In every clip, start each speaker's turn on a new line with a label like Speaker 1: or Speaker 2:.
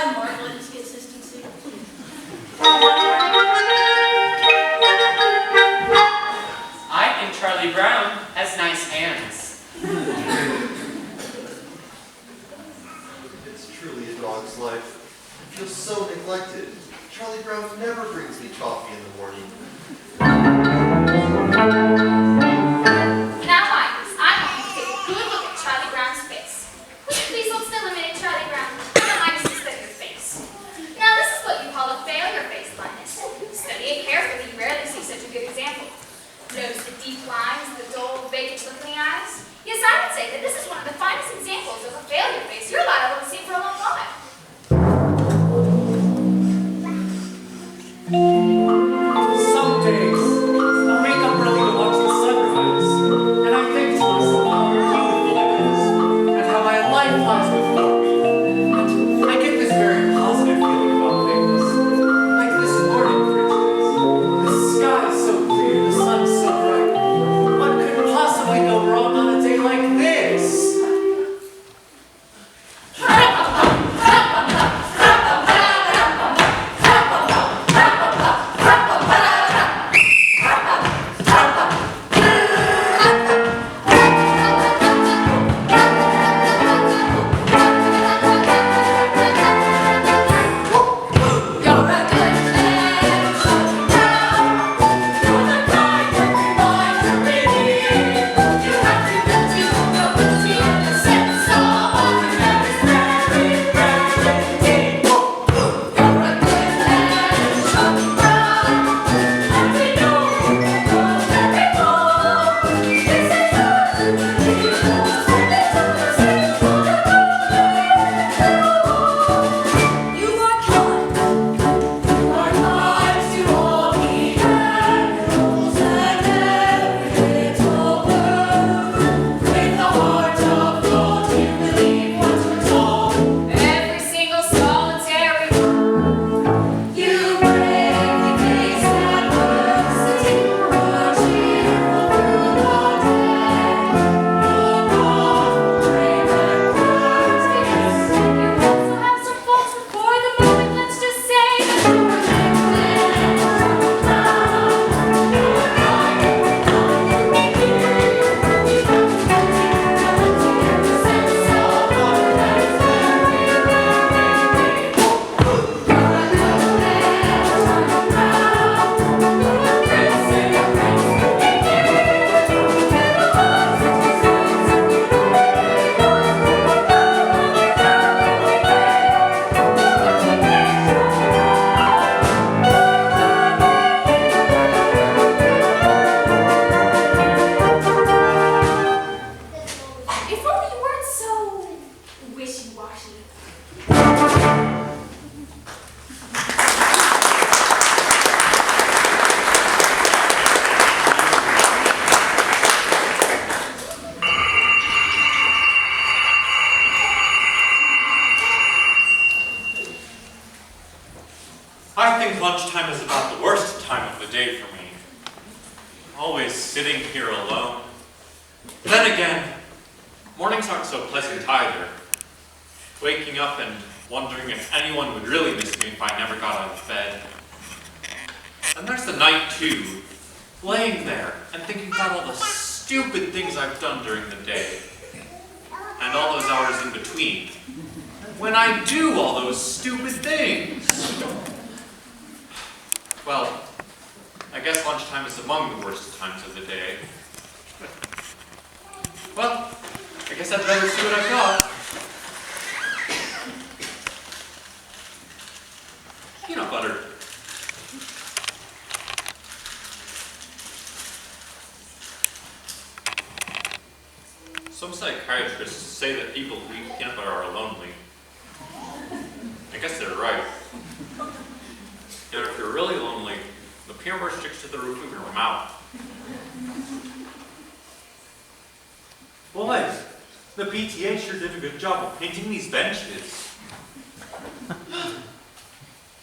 Speaker 1: I marvel at his consistency.
Speaker 2: I think Charlie Brown has nice hands.
Speaker 3: It's truly a dog's life. I feel so neglected. Charlie Brown never brings me coffee in the morning.
Speaker 4: Now, Midas, I want you to take a good look at Charlie Brown's face. Will you please hold still a minute, Charlie Brown? I want Midas to study your face. Now, this is what you call a failure face, Linus. Study it carefully, you rarely see such a good example. Notice the deep lines, the dull, vacant look in the eyes. Yes, I would say that this is one of the finest examples of a failure face you're liable to see for a long while.
Speaker 5: Some days, I wake up early to watch the sunrise, and I think to myself how beautiful it is, and how my life lies before me. And I get this very positive feeling about things. Like this morning, for instance. The sky is so clear, the sun is so bright. What could possibly go wrong on a day like this?
Speaker 6: I think lunchtime is about the worst time of the day for me. Always sitting here alone. Then again, mornings aren't so pleasant either. Waking up and wondering if anyone would really miss me if I never got out of bed. And there's the night too, laying there and thinking about all the stupid things I've done during the day. And all those hours in between, when I do all those stupid things. Well, I guess lunchtime is among the worst times of the day. Well, I guess I'd better see what I've got. Peanut butter. Some psychiatrists say that people who eat peanut butter are lonely. I guess they're right. You know, if you're really lonely, the peanut butter sticks to the roof of your mouth.
Speaker 5: Boys, the PTA sure did a good job of painting these benches.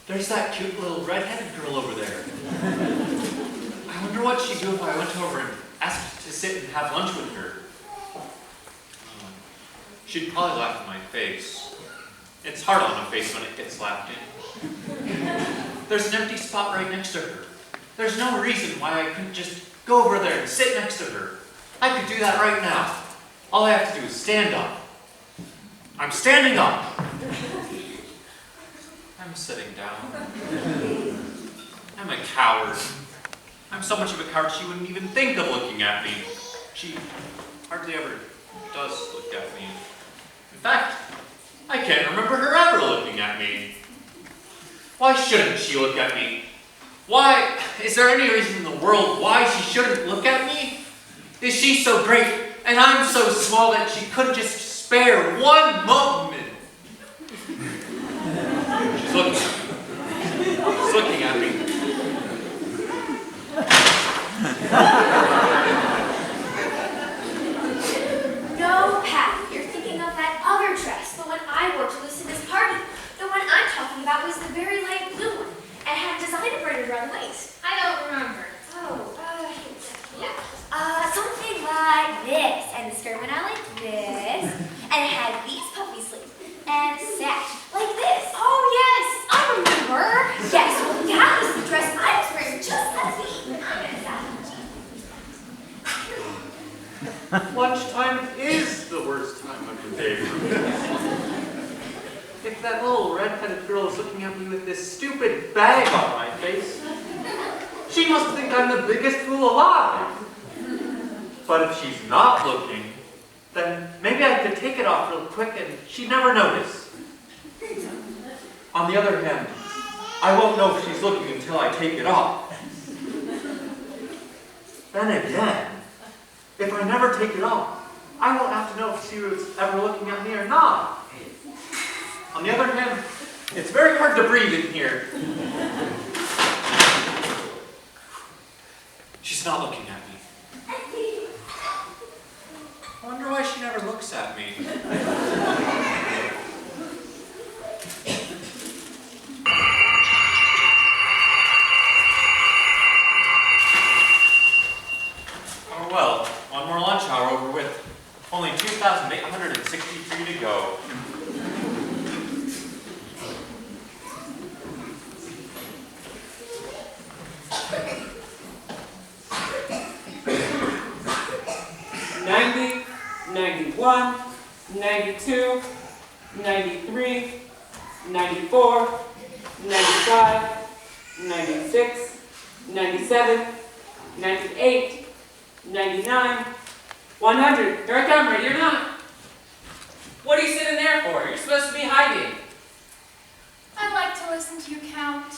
Speaker 5: There's that cute little red-headed girl over there. I wonder what she'd do if I went over and asked to sit and have lunch with her.
Speaker 6: She'd probably laugh in my face. It's hard on a face when it gets laughed in. There's an empty spot right next to her. There's no reason why I couldn't just go over there and sit next to her. I could do that right now. All I have to do is stand up. I'm standing up. I'm sitting down. I'm a coward. I'm so much of a coward she wouldn't even think of looking at me. She hardly ever does look at me. In fact, I can't remember her ever looking at me. Why shouldn't she look at me? Why? Is there any reason in the world why she shouldn't look at me? Is she so great and I'm so small that she couldn't just spare one moment? She's looking at me. She's looking at me.
Speaker 4: No, Pat, you're thinking of that other dress, the one I wore to Lucinda's party. The one I'm talking about was the very light blue one, and had a design embroidered around the waist. I don't remember. Something like this, and the skirt went out like this, and it had these puffy sleeves, and a sash like this. Oh yes, I remember. Yes, well that was the dress I was wearing just last week.
Speaker 6: Lunchtime is the worst time of the day for me. If that little red-headed girl is looking at me with this stupid bag on my face, she must think I'm the biggest fool alive. But if she's not looking, then maybe I could take it off real quick and she'd never notice. On the other hand, I won't know if she's looking until I take it off. Then again, if I never take it off, I won't have to know if she was ever looking at me or not. On the other hand, it's very hard to breathe in here. She's not looking at me. I wonder why she never looks at me. Oh well, one more lunch hour over with. Only 2,863 to go.
Speaker 2: $90, $91, $92, $93, $94, $95, $96, $97, $98, $99, $100. Here I come, ready or not. What are you sitting there for? You're supposed to be hiding.
Speaker 4: I'd like to listen to you count.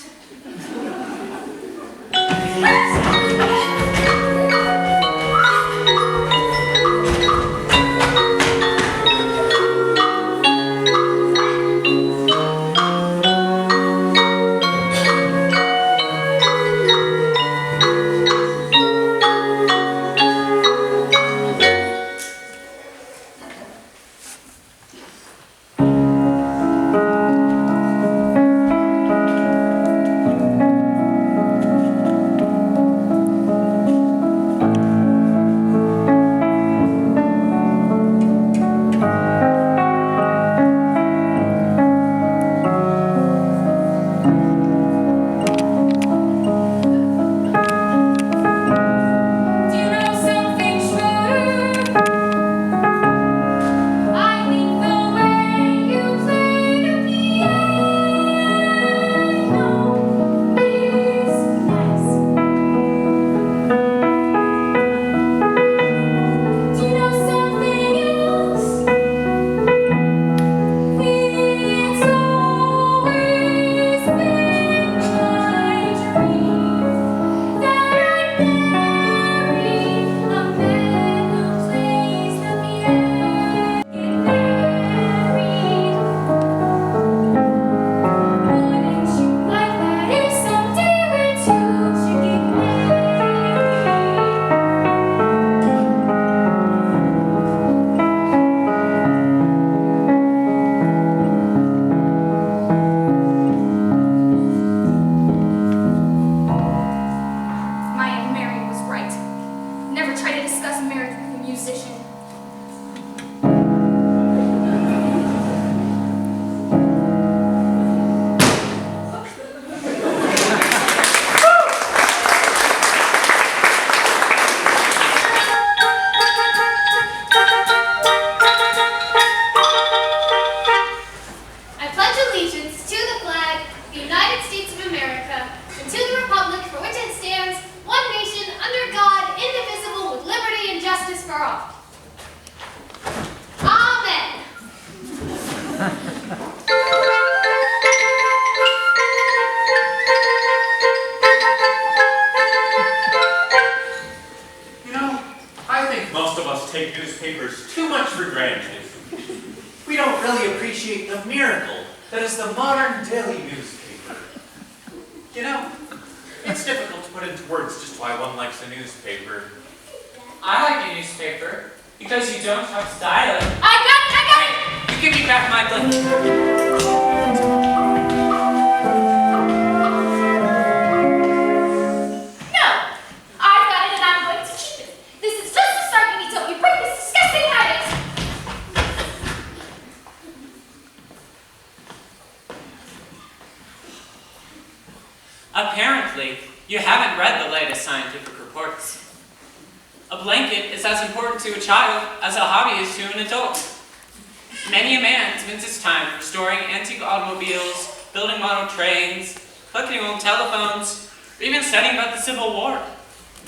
Speaker 6: take newspapers too much for granted.
Speaker 5: We don't really appreciate the miracle that is the modern daily newspaper.
Speaker 6: You know, it's difficult to put into words just why one likes a newspaper.
Speaker 2: I like a newspaper because you don't have to dial it.
Speaker 4: I got it!
Speaker 2: You give me back my blanket.
Speaker 4: No! I've got it and I'm going to keep it. This is just the start you need to break this disgusting habit.
Speaker 2: Apparently, you haven't read the latest scientific reports. A blanket is as important to a child as a hobby is to an adult. Many a man spends his time restoring antique automobiles, building model trains, collecting old telephones, or even studying about the Civil War.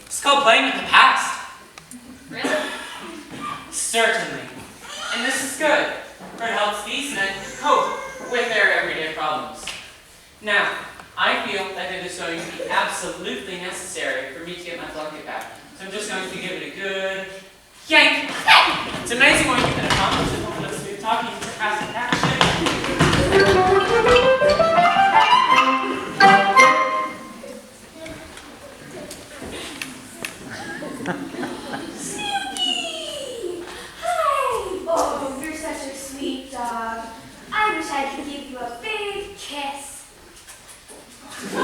Speaker 2: It's called playing with the past.
Speaker 4: Really?
Speaker 2: Certainly. And this is good, for it helps these men cope with their everyday problems. Now, I feel that it is going to be absolutely necessary for me to get my blanket back. So I'm just going to give it a good yank. It's amazing what you can accomplish with all this smooth talking and sarcastic action.
Speaker 1: Snoopy! Hi! Oh, you're such a sweet dog. I wish I could give you a big kiss. But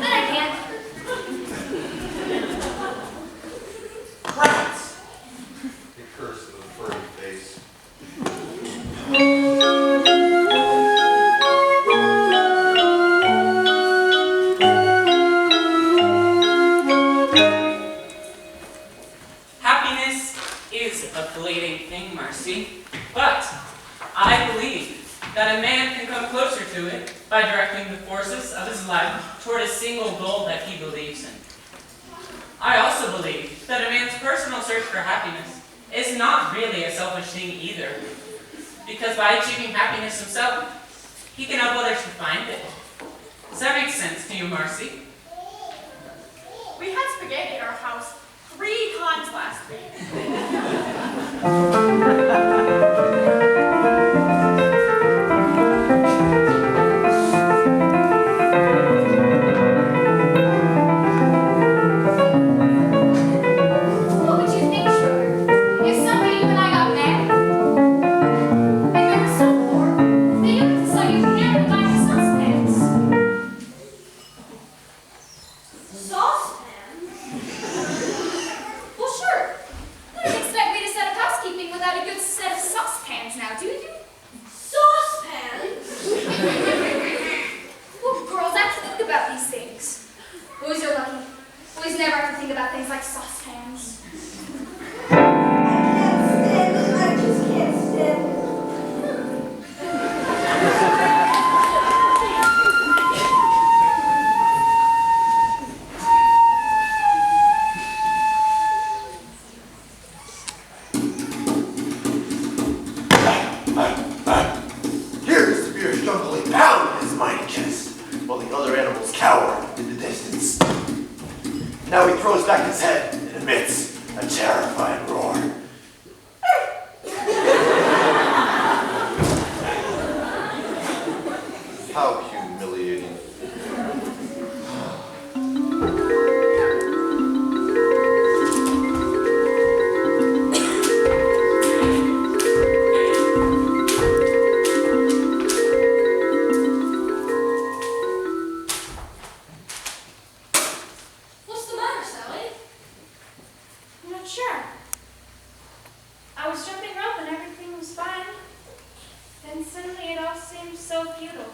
Speaker 1: I can't.
Speaker 3: Rats! The curse of the furry face.
Speaker 2: Happiness is a fleeting thing, Marcy, but I believe that a man can come closer to it by directing the forces of his life toward a single goal that he believes in. I also believe that a man's personal search for happiness is not really a selfish thing either, because by achieving happiness himself, he can help others to find it. Does that make sense to you, Marcy?
Speaker 7: We had spaghetti at our house 3 times last week.
Speaker 4: What would you think, Sugar, if someday you and I got married? If it was so poor that you could decide you never buy me saucepans?
Speaker 1: Saucepans?
Speaker 4: Well, sure. You don't expect me to set up housekeeping without a good set of saucepans now, do you?
Speaker 1: Saucepans?
Speaker 4: Well, girls have to think about these things. Boys are lucky. Boys never have to think about things like saucepans.
Speaker 1: I just can't stand them.
Speaker 3: Here is the fierce jungling pound in his mighty chest, while the other animals cower in the distance. Now he throws back his head and emits a terrifying roar. How humiliating.
Speaker 1: What's the matter, Sally?
Speaker 7: I'm not sure. I was jumping rope and everything was fine. Then suddenly it all seemed so futile.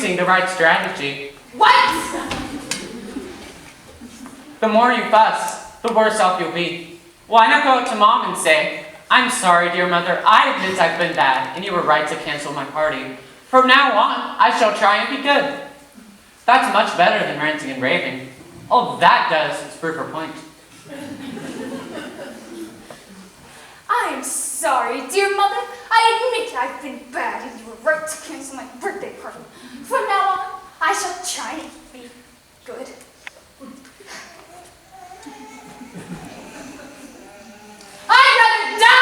Speaker 2: using the right strategy.
Speaker 4: What?
Speaker 2: The more you fuss, the worse off you'll be. Why not go up to Mom and say, "I'm sorry, dear mother, I admit I've been bad, and you were right to cancel my party. From now on, I shall try and be good." That's much better than ranting and raving. All that does is prove her point.
Speaker 4: I am sorry, dear mother. I admit I've been bad and you were right to cancel my birthday party. From now on, I shall try and be good. I'd rather die!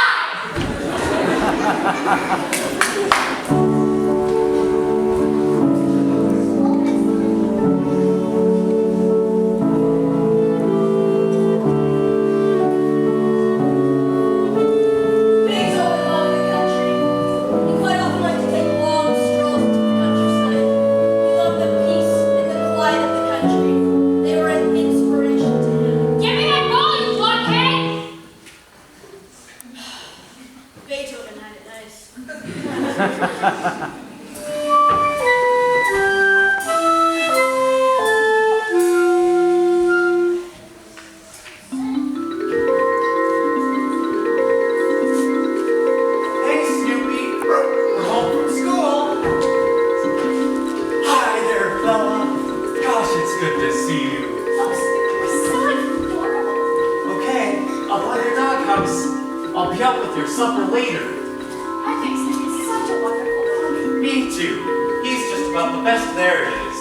Speaker 5: I'll be up with your supper later.
Speaker 4: I think he's such a wonderful dog.
Speaker 5: Me too. He's just about the best there is.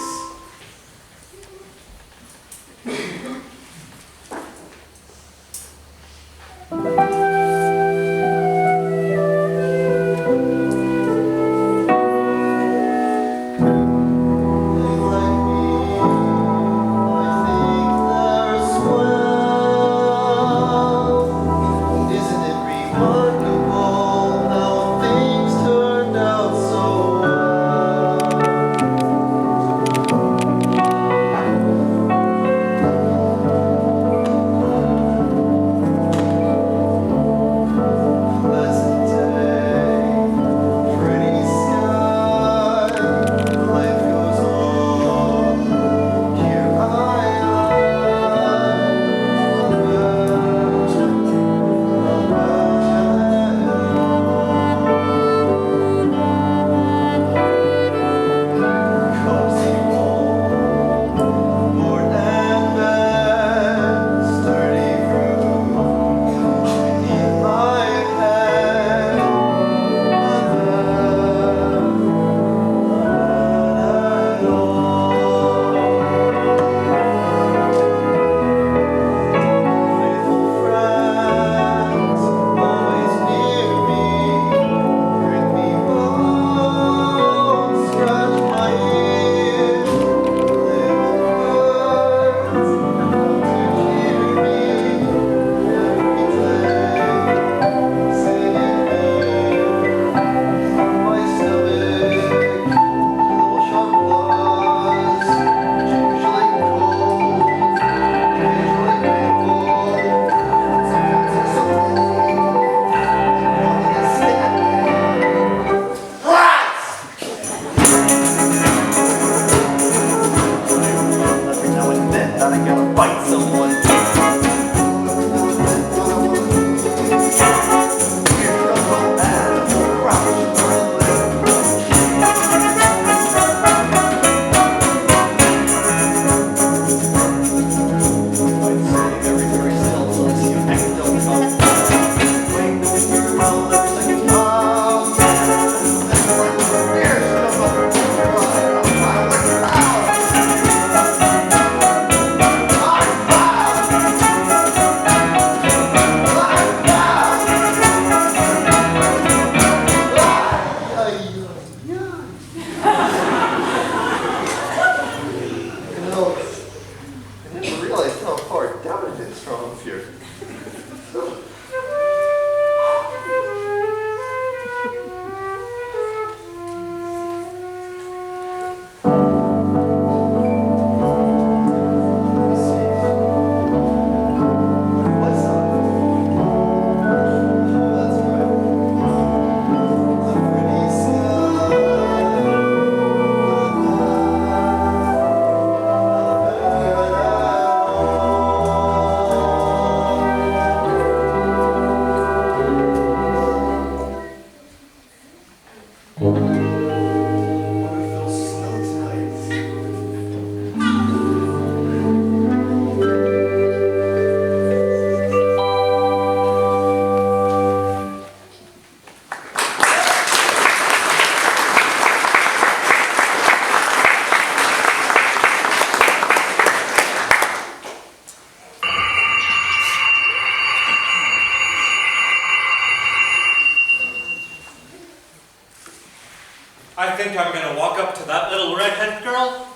Speaker 6: think I'm going to walk up to that little redheaded girl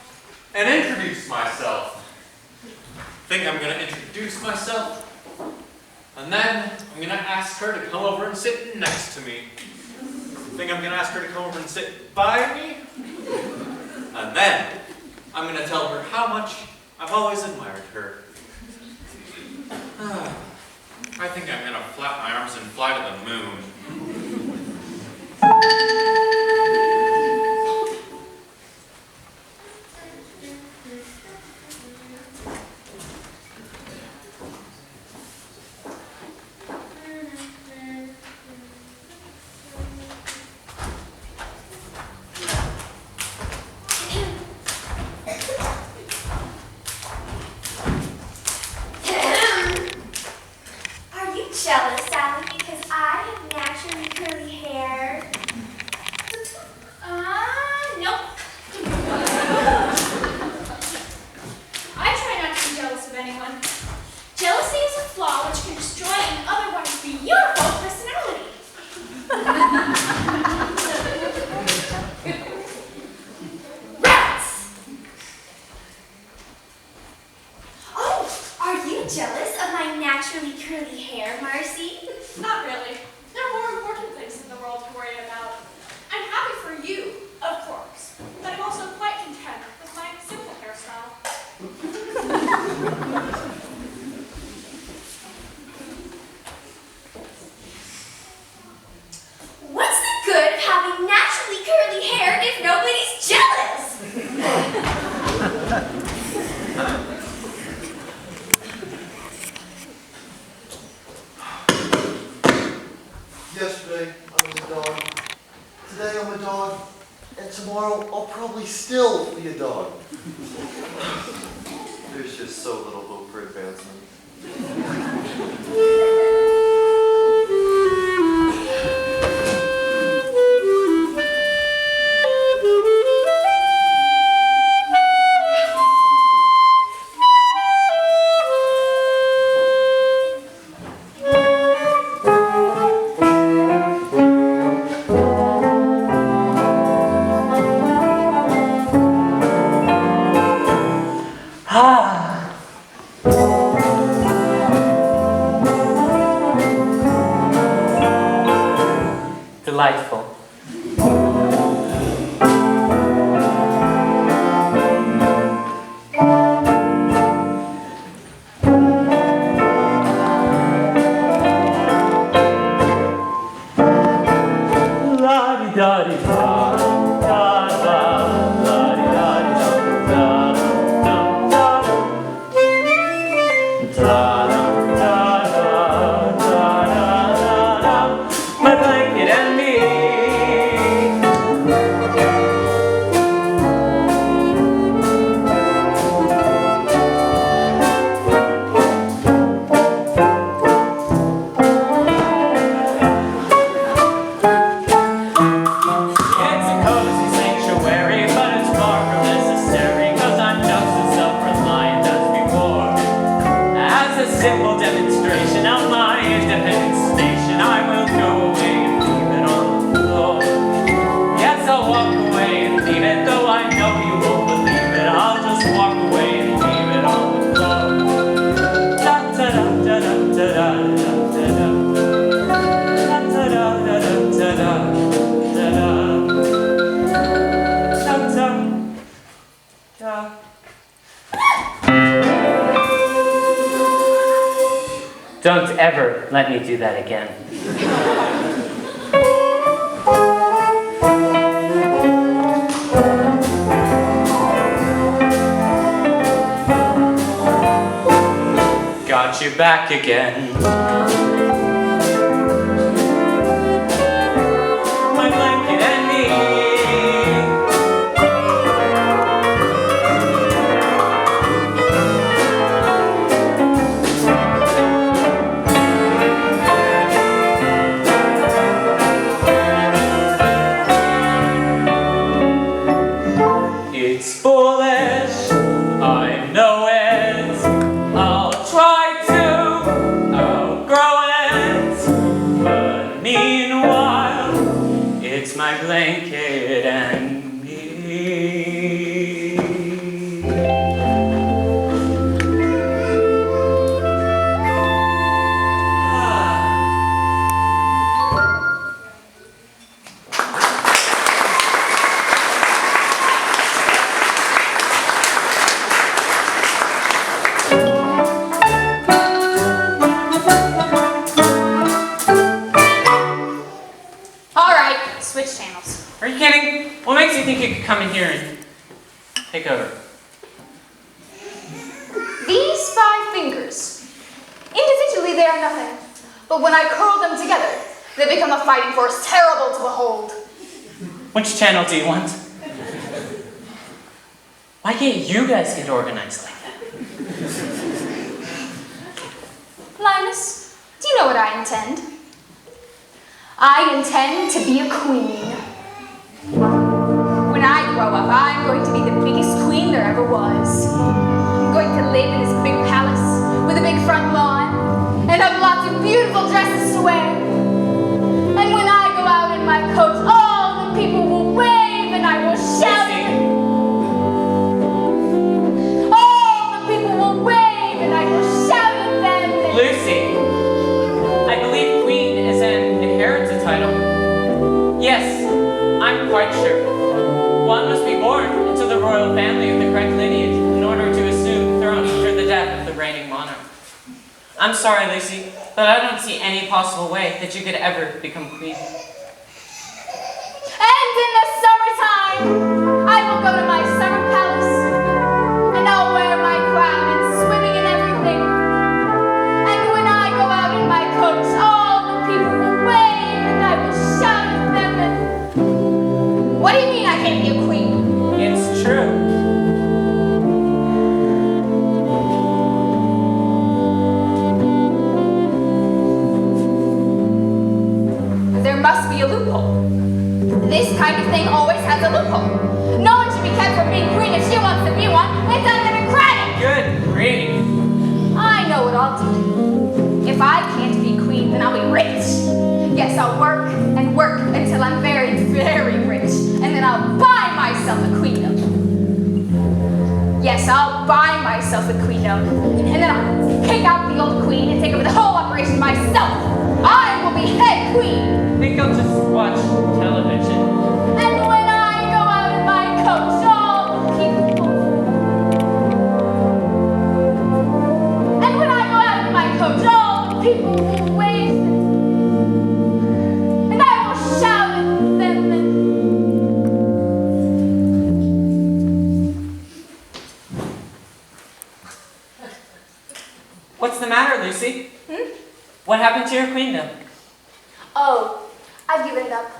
Speaker 6: and introduce myself. Think I'm going to introduce myself, and then I'm going to ask her to come over and sit next to me. Think I'm going to ask her to come over and sit by me, and then I'm going to tell her how much I've always admired her. I think I'm going to flap my arms and fly to the moon.
Speaker 1: Are you jealous, Sally, because I have naturally curly hair?
Speaker 4: Nope. I try not to be jealous of anyone. Jealousy is a flaw which can destroy an otherwise beautiful personality.
Speaker 1: Rats! Oh, are you jealous of my naturally curly hair, Marcy?
Speaker 7: Not really. There are more important things in the world to worry about. I'm happy for you, of course, but I'm also quite content with my simple hairstyle.
Speaker 1: What's the good of having naturally curly hair if nobody's jealous?
Speaker 3: Yesterday, I was a dog. Today, I'm a dog. And tomorrow, I'll probably still be a dog. There's just so little hope for advancement.
Speaker 2: Delightful. La-di-da-di-da, da-da, la-di-da-di-da, da-da-da-da, my blanket and me. It's a cozy sanctuary, but it's far from necessary, 'cause I'm just as self-reliant as before. As a simple demonstration of my independent station, I will go away and leave it on the floor. Yes, I'll walk away and leave it, though I know you won't believe it. I'll just walk away and leave it on the floor. Da-da-da-da-da-da-da-da-da. Da-da-da-da-da-da-da. Don't ever let me do that again. Got you back again. My blanket and me. It's foolish, I know it. I'll try to outgrow it. But meanwhile, it's my blanket and makes you think you could come in here and take over?
Speaker 8: These 5 fingers. Individually, they are nothing. But when I curl them together, they become a fighting force terrible to behold.
Speaker 2: Which channel do you want? Why can't you guys get organized like that?
Speaker 8: Linus, do you know what I intend? I intend to be a queen. When I grow up, I'm going to be the biggest queen there ever was. I'm going to live in this big palace with a big front lawn and have lots of beautiful dresses to wear. And when I go out in my coat, all the people will wave and I will shout. All the people will wave and I will shout at them.
Speaker 2: Lucy, I believe queen is an inheritance title. Yes, I'm quite sure. One must be born into the royal family of the correct lineage in order to assume the throne after the death of the reigning monarch. I'm sorry, Lucy, but I don't see any possible way that you could ever become queen.
Speaker 8: And in the summertime, I will go to my summer palace, and I'll wear my crown and swimming in everything. And when I go out in my coat, all the people will wave, and I will shout at them. And what do you mean I can't be a queen?
Speaker 2: It's true.
Speaker 8: There must be a loophole. This kind of thing always has a loophole. No one should be kept from being queen if she wants to be one. It's undemocratic.
Speaker 2: Good grief.
Speaker 8: I know what I'll do. If I can't be queen, then I'll be rich. Yes, I'll work and work until I'm very, very rich. And then I'll buy myself a queendom. Yes, I'll buy myself a queendom. And then I'll kick out the old queen and take over the whole operation myself. I will be head queen.
Speaker 2: I think I'll just watch television.
Speaker 8: And when I go out in my coat, all the people. And when I go out in my coat, all the people will wave. And I will shout at them.
Speaker 2: What's the matter, Lucy? What happened to your queendom?
Speaker 8: Oh, I've given it up.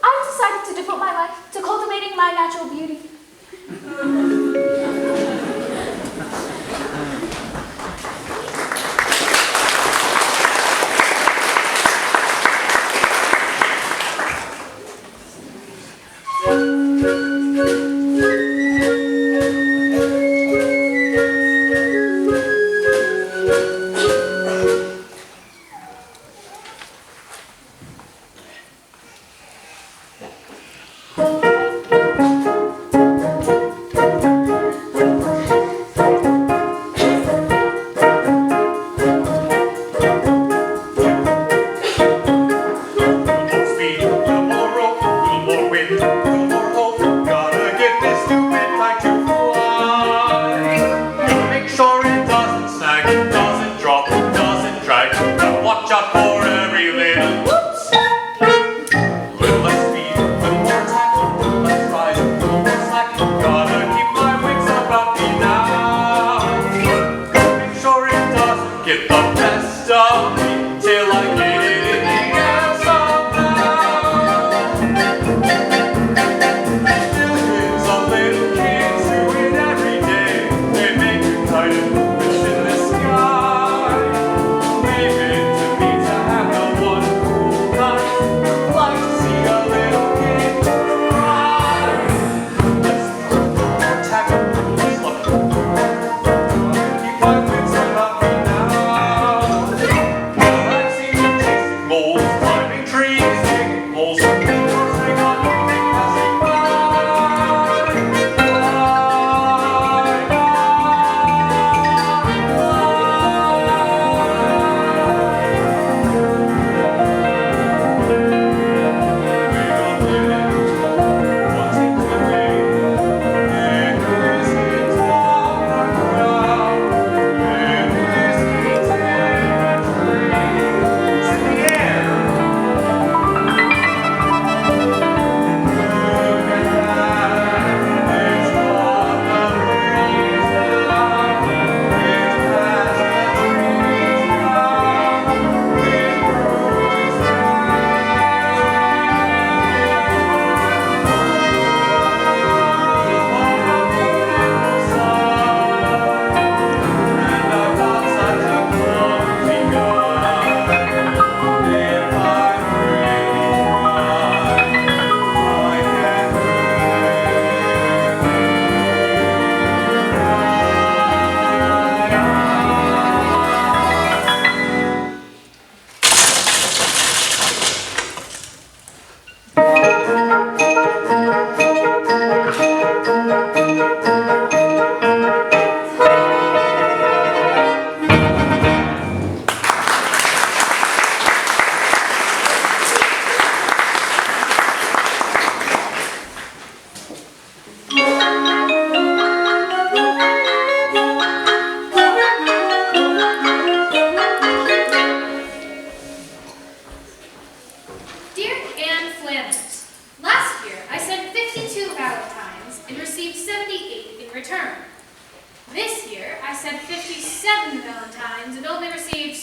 Speaker 8: I've decided to devote my life to cultivating my natural beauty.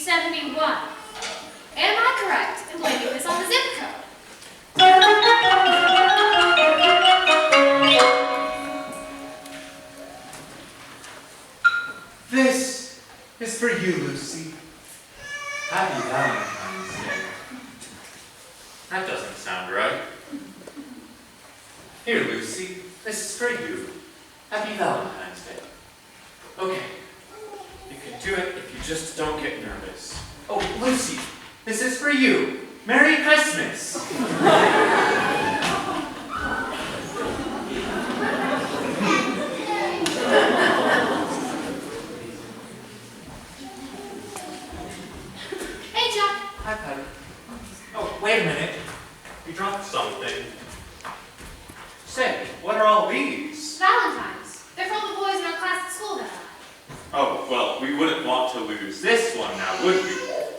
Speaker 4: 71. Am I correct in blaming this on the zip code?
Speaker 5: This is for you, Lucy. Happy Valentine's Day.
Speaker 6: That doesn't sound right.
Speaker 5: Here, Lucy, this is for you. Happy Valentine's Day. Okay, you can do it if you just don't get nervous. Oh, Lucy, this is for you. Merry Christmas.
Speaker 4: Hey, Jack.
Speaker 5: Hi, Patty. Oh, wait a minute.
Speaker 6: You dropped something.
Speaker 5: Say, what are all these?
Speaker 4: Valentine's. They're from the boys in our class at school that night.
Speaker 6: Oh, well, we wouldn't want to lose this one now, would we?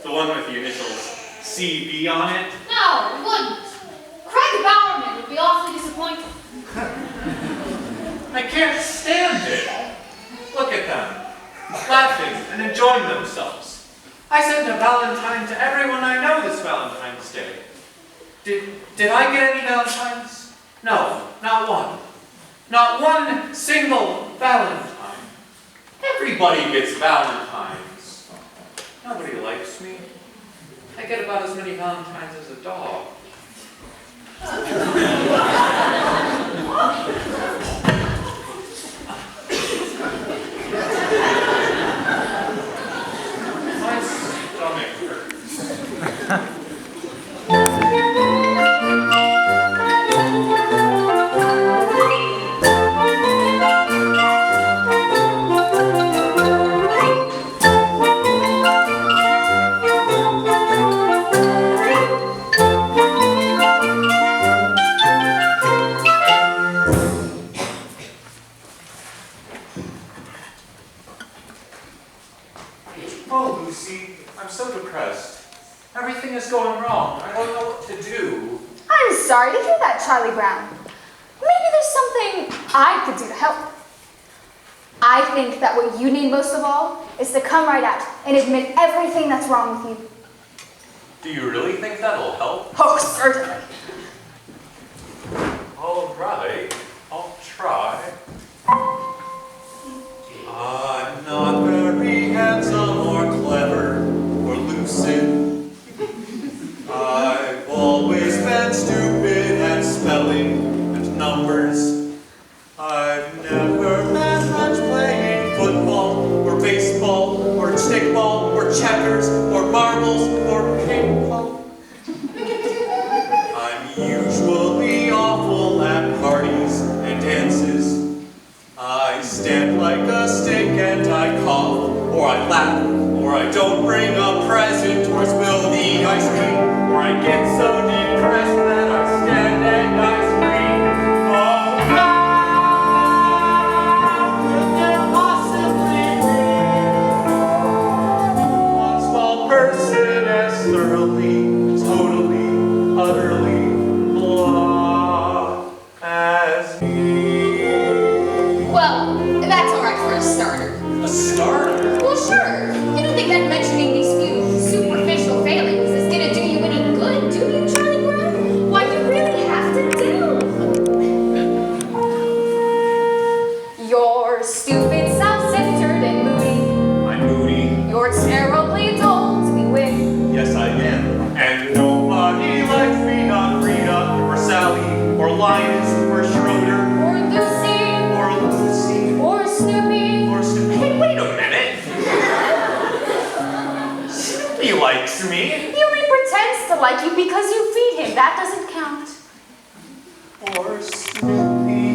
Speaker 6: The one with the initials CB on it?
Speaker 4: No, we wouldn't. Craig Bowerman would be awfully disappointed.
Speaker 5: I can't stand it. Look at them, laughing and enjoying themselves. I sent a Valentine to everyone I know this Valentine's Day. Did I get any Valentines? No, not one. Not one single Valentine. Everybody gets Valentines. Nobody likes me. I get about as many Valentines as a dog.
Speaker 6: My stomach hurts.
Speaker 5: Oh, Lucy, I'm so depressed. Everything is going wrong. I don't know what to do.
Speaker 8: I'm sorry to hear that, Charlie Brown. Maybe there's something I could do to help. I think that what you need most of all is to come right out and admit everything that's wrong with you.
Speaker 6: Do you really think that'll help?
Speaker 8: Oh, certainly.
Speaker 6: All right, I'll try. I'm not very handsome or clever or lucid. I've always been stupid at spelling and numbers. I've never been much playing football or baseball or stickball or checkers or marbles or ping pong. I'm usually awful at parties and dances. I stand like a stick and I cough, or I laugh, or I don't bring a present, or spill the ice cream, or I get so depressed that I stand and I scream. Oh, how could there possibly be one small person as thoroughly, totally, utterly blah as me?
Speaker 8: Well, that's all right for a starter.
Speaker 6: A starter?
Speaker 8: Well, sure. You don't think that mentioning these few superficial failings is going to do you any good, do you, Charlie Brown? Why, you really have to delve. You're stupid, self-centered, and moody.
Speaker 6: I'm moody.
Speaker 8: You're terribly dull to be with.
Speaker 6: Yes, I am. And nobody likes me, not Rita, or Sally, or Linus, or Schroeder,
Speaker 8: Or Lucy.
Speaker 6: or Lucy,
Speaker 8: Or Snoopy.
Speaker 6: or Snoopy. Hey, wait a minute. Snoopy likes me.
Speaker 8: He only pretends to like you because you feed him. That doesn't count.
Speaker 6: Or Snoopy.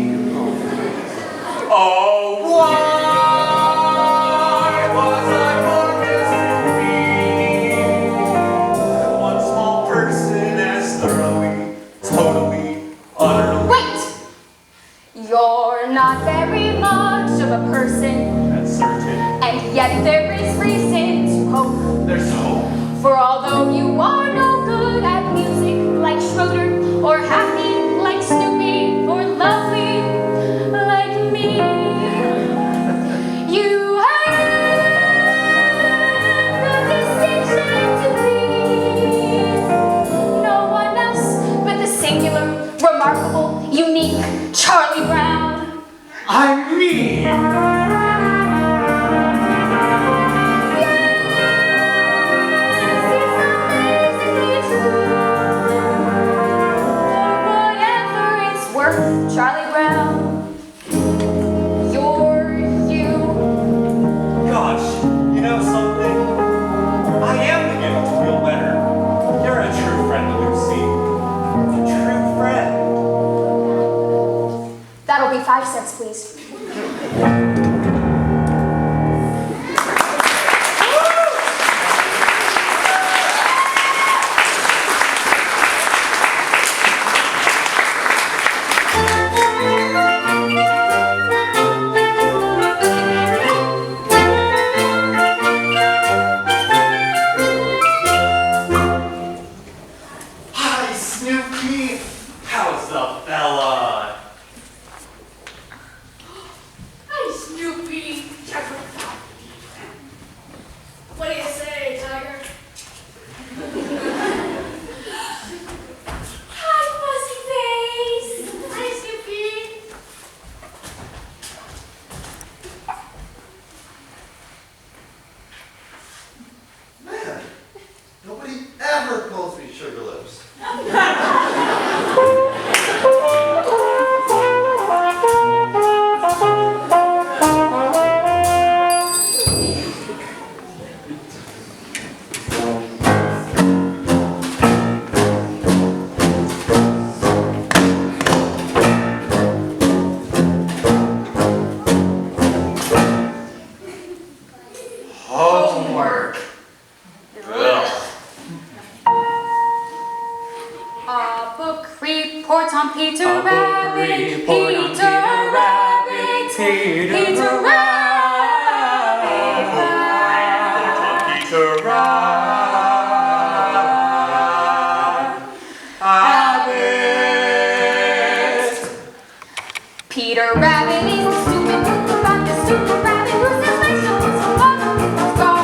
Speaker 6: Oh, why was I born as Snoopy? One small person as thoroughly, totally, utterly.
Speaker 8: Wait! You're not very much of a person,
Speaker 6: That's certain.
Speaker 8: and yet there is reason to hope.
Speaker 6: There's hope.
Speaker 8: For although you are no good at music like Schroeder, or happy like Snoopy, or please.
Speaker 6: Hi, Snoopy. How's the fella?
Speaker 7: Hi, Snoopy. What do you say, Tiger?
Speaker 1: Hi, Fuzzy Face.
Speaker 7: Hi, Snoopy.
Speaker 3: Man, nobody ever calls me Sugar Lips.
Speaker 6: Homework. Ugh.
Speaker 8: A book report on Peter
Speaker 2: A book
Speaker 8: Rabbit.
Speaker 2: report on Peter Rabbit. Peter Rabbit.
Speaker 6: Peter Rabbit.
Speaker 8: Peter Rabbit is the stupid book about the stupid rabbit who's the special star.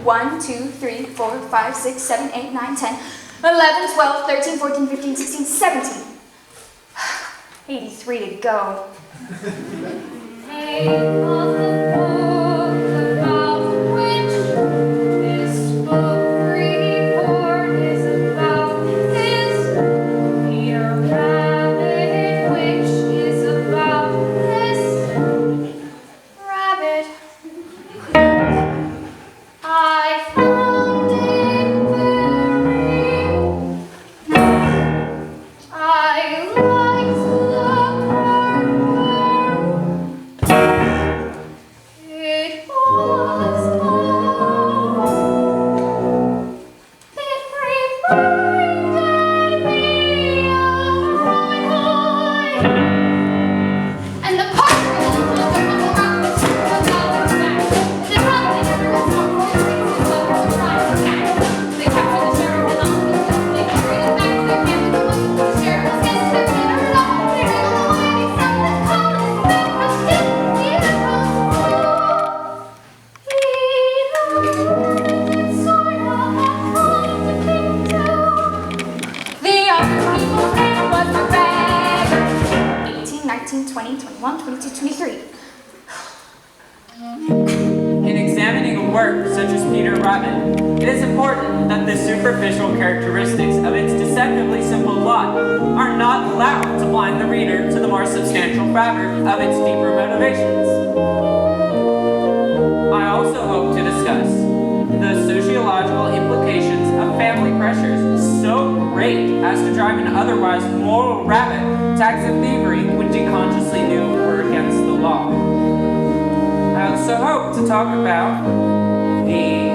Speaker 8: 1, 2, 3, 4, 5, 6, 7, 8, 9, 10, 11, 12, 13, 14, 15, 16, 17. 83 to go. Hey, of the book about which this book report is about is Peter Rabbit, which is about this rabbit. I found it very. I liked the cover. It was long. It reminded me of Robin Hood. And the partner in the book of Uncle Rabbit was about his back. The problem is everyone's more for his reasons, but it's a crime cat. They captured the sheriff and all the people. They carried him back to their camp with the book. The sheriff was against their dinner and all. They ran away except the college men rushed in. Even from school. Even sort of according to King too. The other people's name was McGregor. 18, 19, 20, 21, 22, 23.
Speaker 2: In examining a work such as Peter Rabbit, it is important that the superficial characteristics of its deceptively simple plot are not allowed to blind the reader to the more substantial fabric of its deeper motivations. I also hope to discuss the sociological implications of family pressures so great as to drive an otherwise moral rabbit to acts of thievery which he consciously knew were against the law. I also hope to talk about the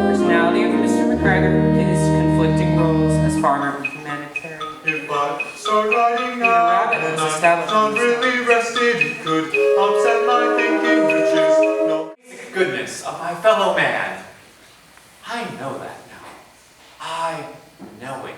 Speaker 2: personality of Mr. McGregor in his conflicting roles as farmer and humanitarian.
Speaker 6: If I start writing
Speaker 2: Peter
Speaker 6: out
Speaker 2: Rabbit
Speaker 6: and
Speaker 2: was
Speaker 6: I'm
Speaker 2: established
Speaker 6: not really rested, it could upset my thinking, which is no basic goodness of my fellow man. I know that now. I know it.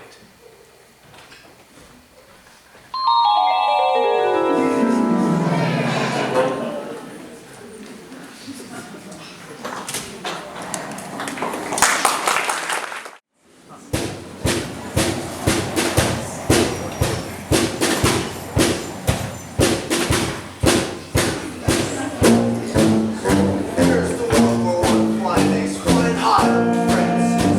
Speaker 3: Here's the World War I flying ace, running hot, friends.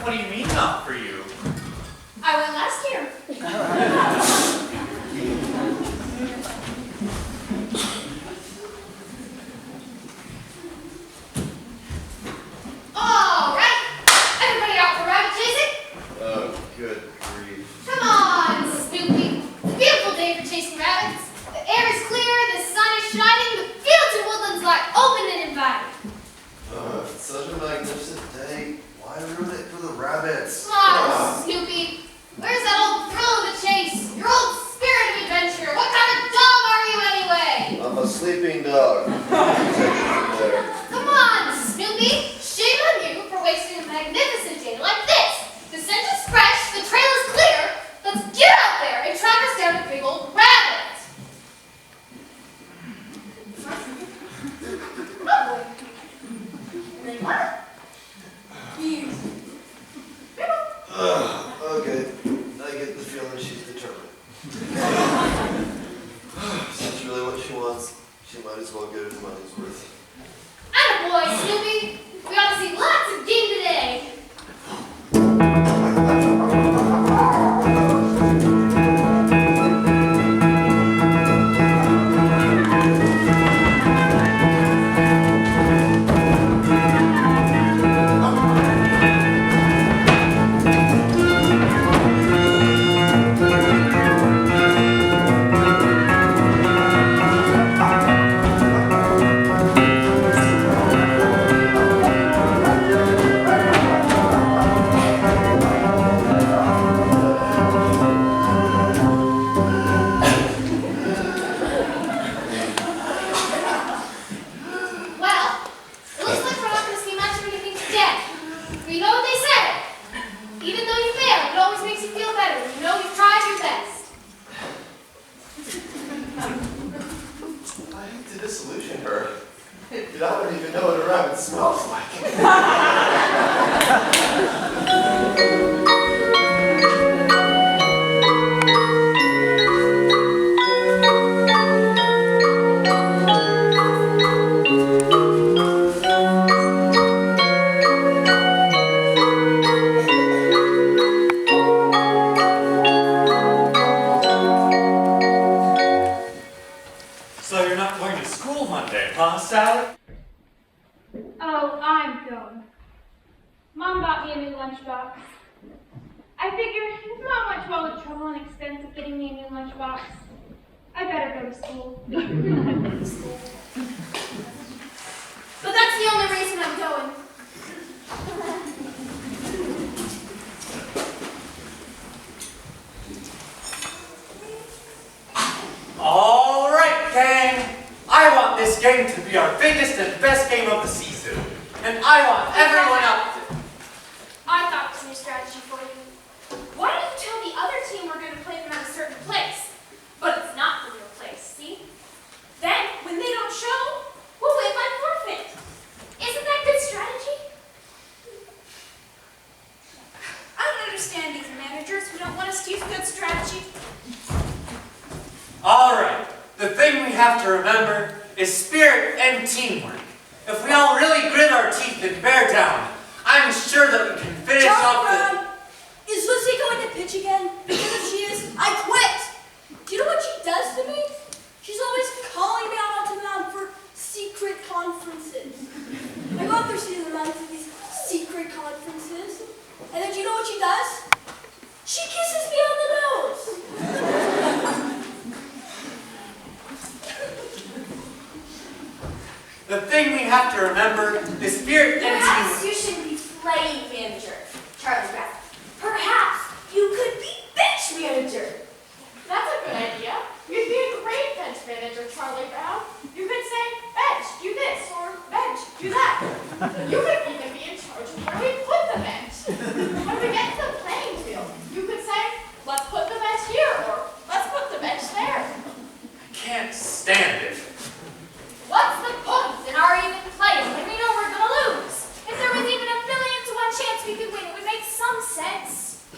Speaker 6: What do you mean not for you?
Speaker 7: I went last year.
Speaker 4: All right, everybody out for rabbit chasing?
Speaker 3: Oh, good grief.
Speaker 4: Come on, Snoopy. It's a beautiful day for chasing rabbits. The air is clear, the sun is shining, the fields and woodlands lie open and inviting.
Speaker 3: It's such a magnificent day. Why ruin it for the rabbits?
Speaker 4: Come on, Snoopy. Where's that old thrill of the chase? Your old spirit of adventure? What kind of dog are you anyway?
Speaker 3: I'm a sleeping dog. There.
Speaker 4: Come on, Snoopy. Shame on you for wasting a magnificent day like this. The scent is fresh, the trail is clear. Let's get out there and track us down a big old rabbit.
Speaker 3: Okay, I get the feeling she's determined. Since really what she wants, she might as well get her money's worth.
Speaker 4: Attaboy, Snoopy. We ought to see lots of game today.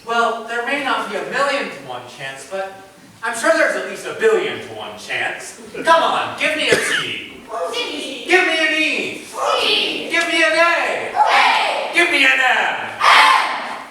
Speaker 5: Well, there may not be a million to one chance, but I'm sure there's at least a billion to one chance. Come on, give me a T.
Speaker 4: D.
Speaker 5: Give me an E.
Speaker 4: E.
Speaker 5: Give me an A.
Speaker 4: A.
Speaker 5: Give me an M.
Speaker 4: M.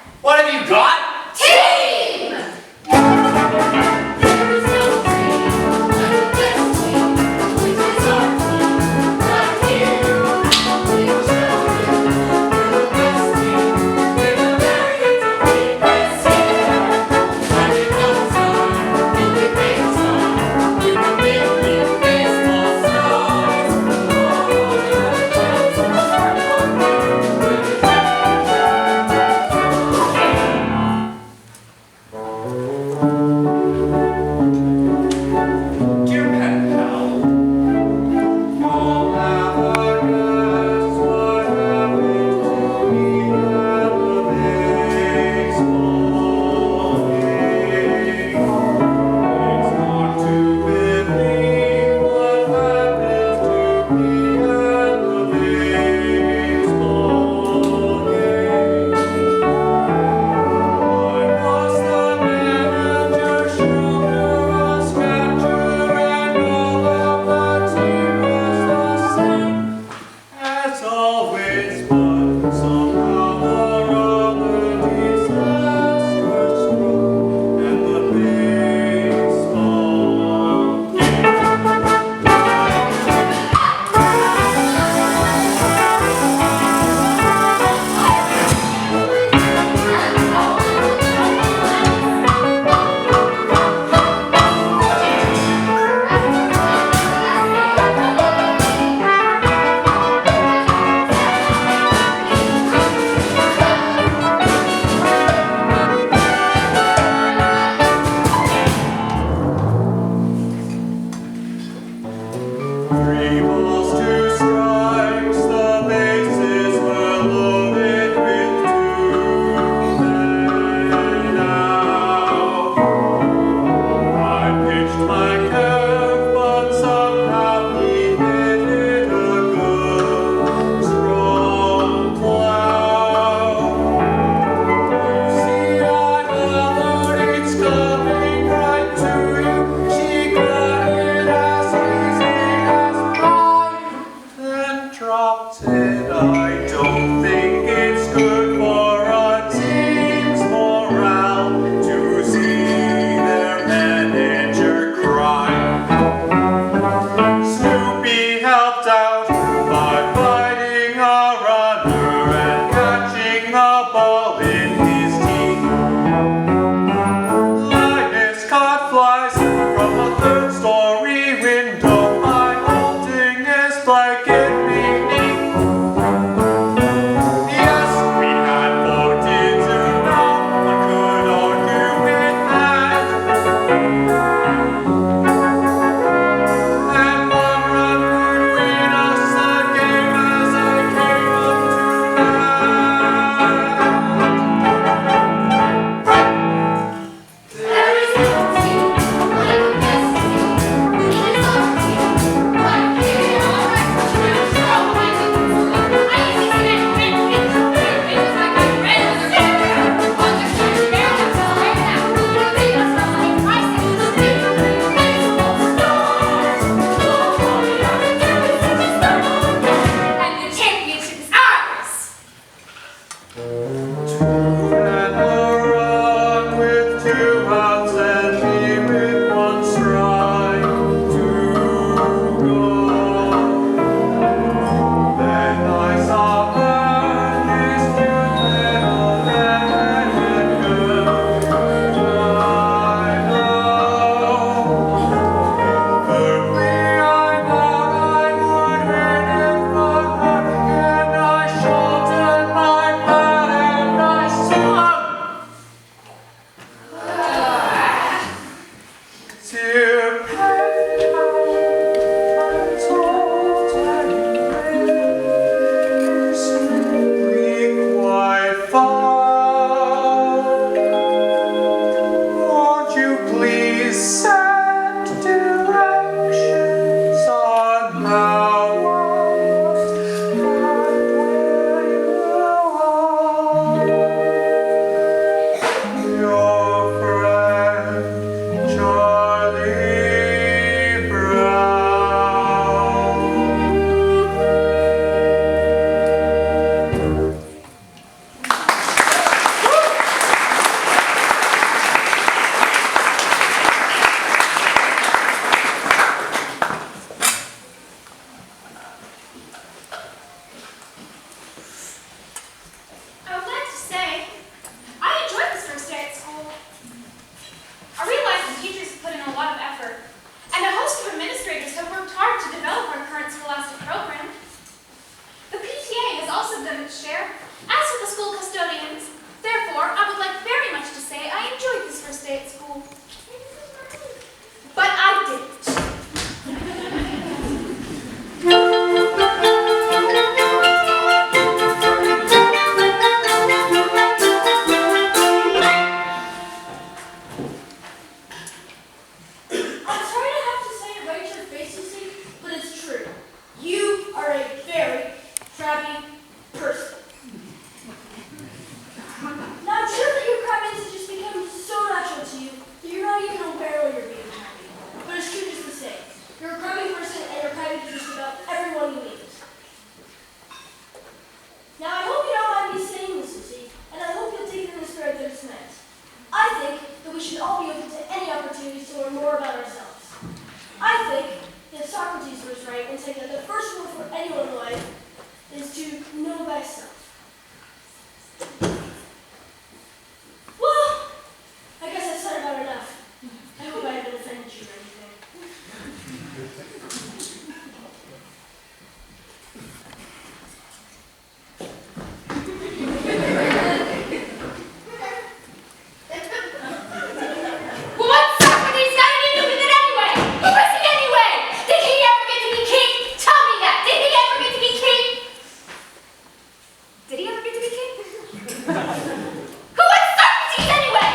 Speaker 8: Who wants certainties anyway?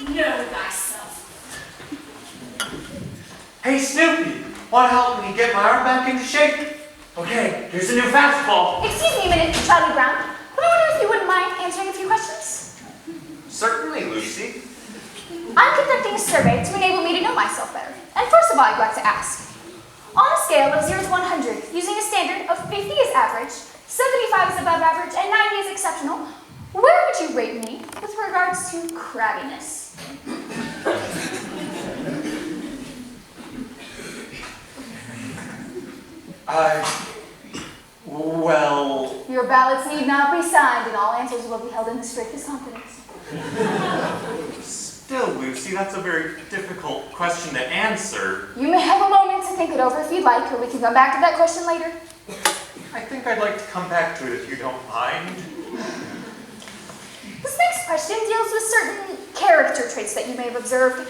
Speaker 7: Know thyself.
Speaker 5: Hey, Snoopy, want to help me get my arm back into shape? Okay, here's a new fastball.
Speaker 8: Excuse me a minute, Charlie Brown, but I wonder if you wouldn't mind answering a few questions?
Speaker 3: Certainly, Lucy.
Speaker 8: I'm conducting a survey to enable me to know myself better. And first of all, I'd like to ask, on a scale of 0 to 100, using a standard of 50 is average, 75 is above average, and 90 is exceptional, where would you rate me with regards to crabbiness?
Speaker 5: Well,
Speaker 8: Your ballots need not be signed, and all answers will be held in the strictest confidence.
Speaker 6: Still, Lucy, that's a very difficult question to answer.
Speaker 8: You may have a moment to think it over if you'd like, or we can come back to that question later.
Speaker 6: I think I'd like to come back to it if you don't mind.
Speaker 8: This next question deals with certain character traits that you may have observed.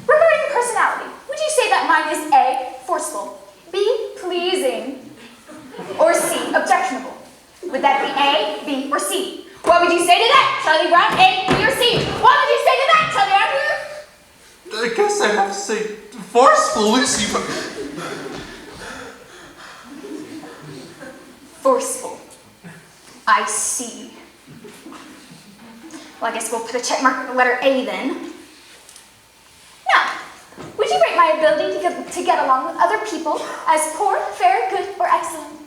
Speaker 8: Regarding personality, would you say that mine is A, forceful, B, pleasing, or C, objectionable? Would that be A, B, or C? What would you say to that, Charlie Brown? A, B, or C? What would you say to that, Charlie Brown?
Speaker 6: I guess I'd have to say forceful, Lucy, but...
Speaker 8: Forceful. I see. Well, I guess we'll put a check mark at the letter A then. Now, would you rate my ability to get along with other people as poor, fair, good, or excellent?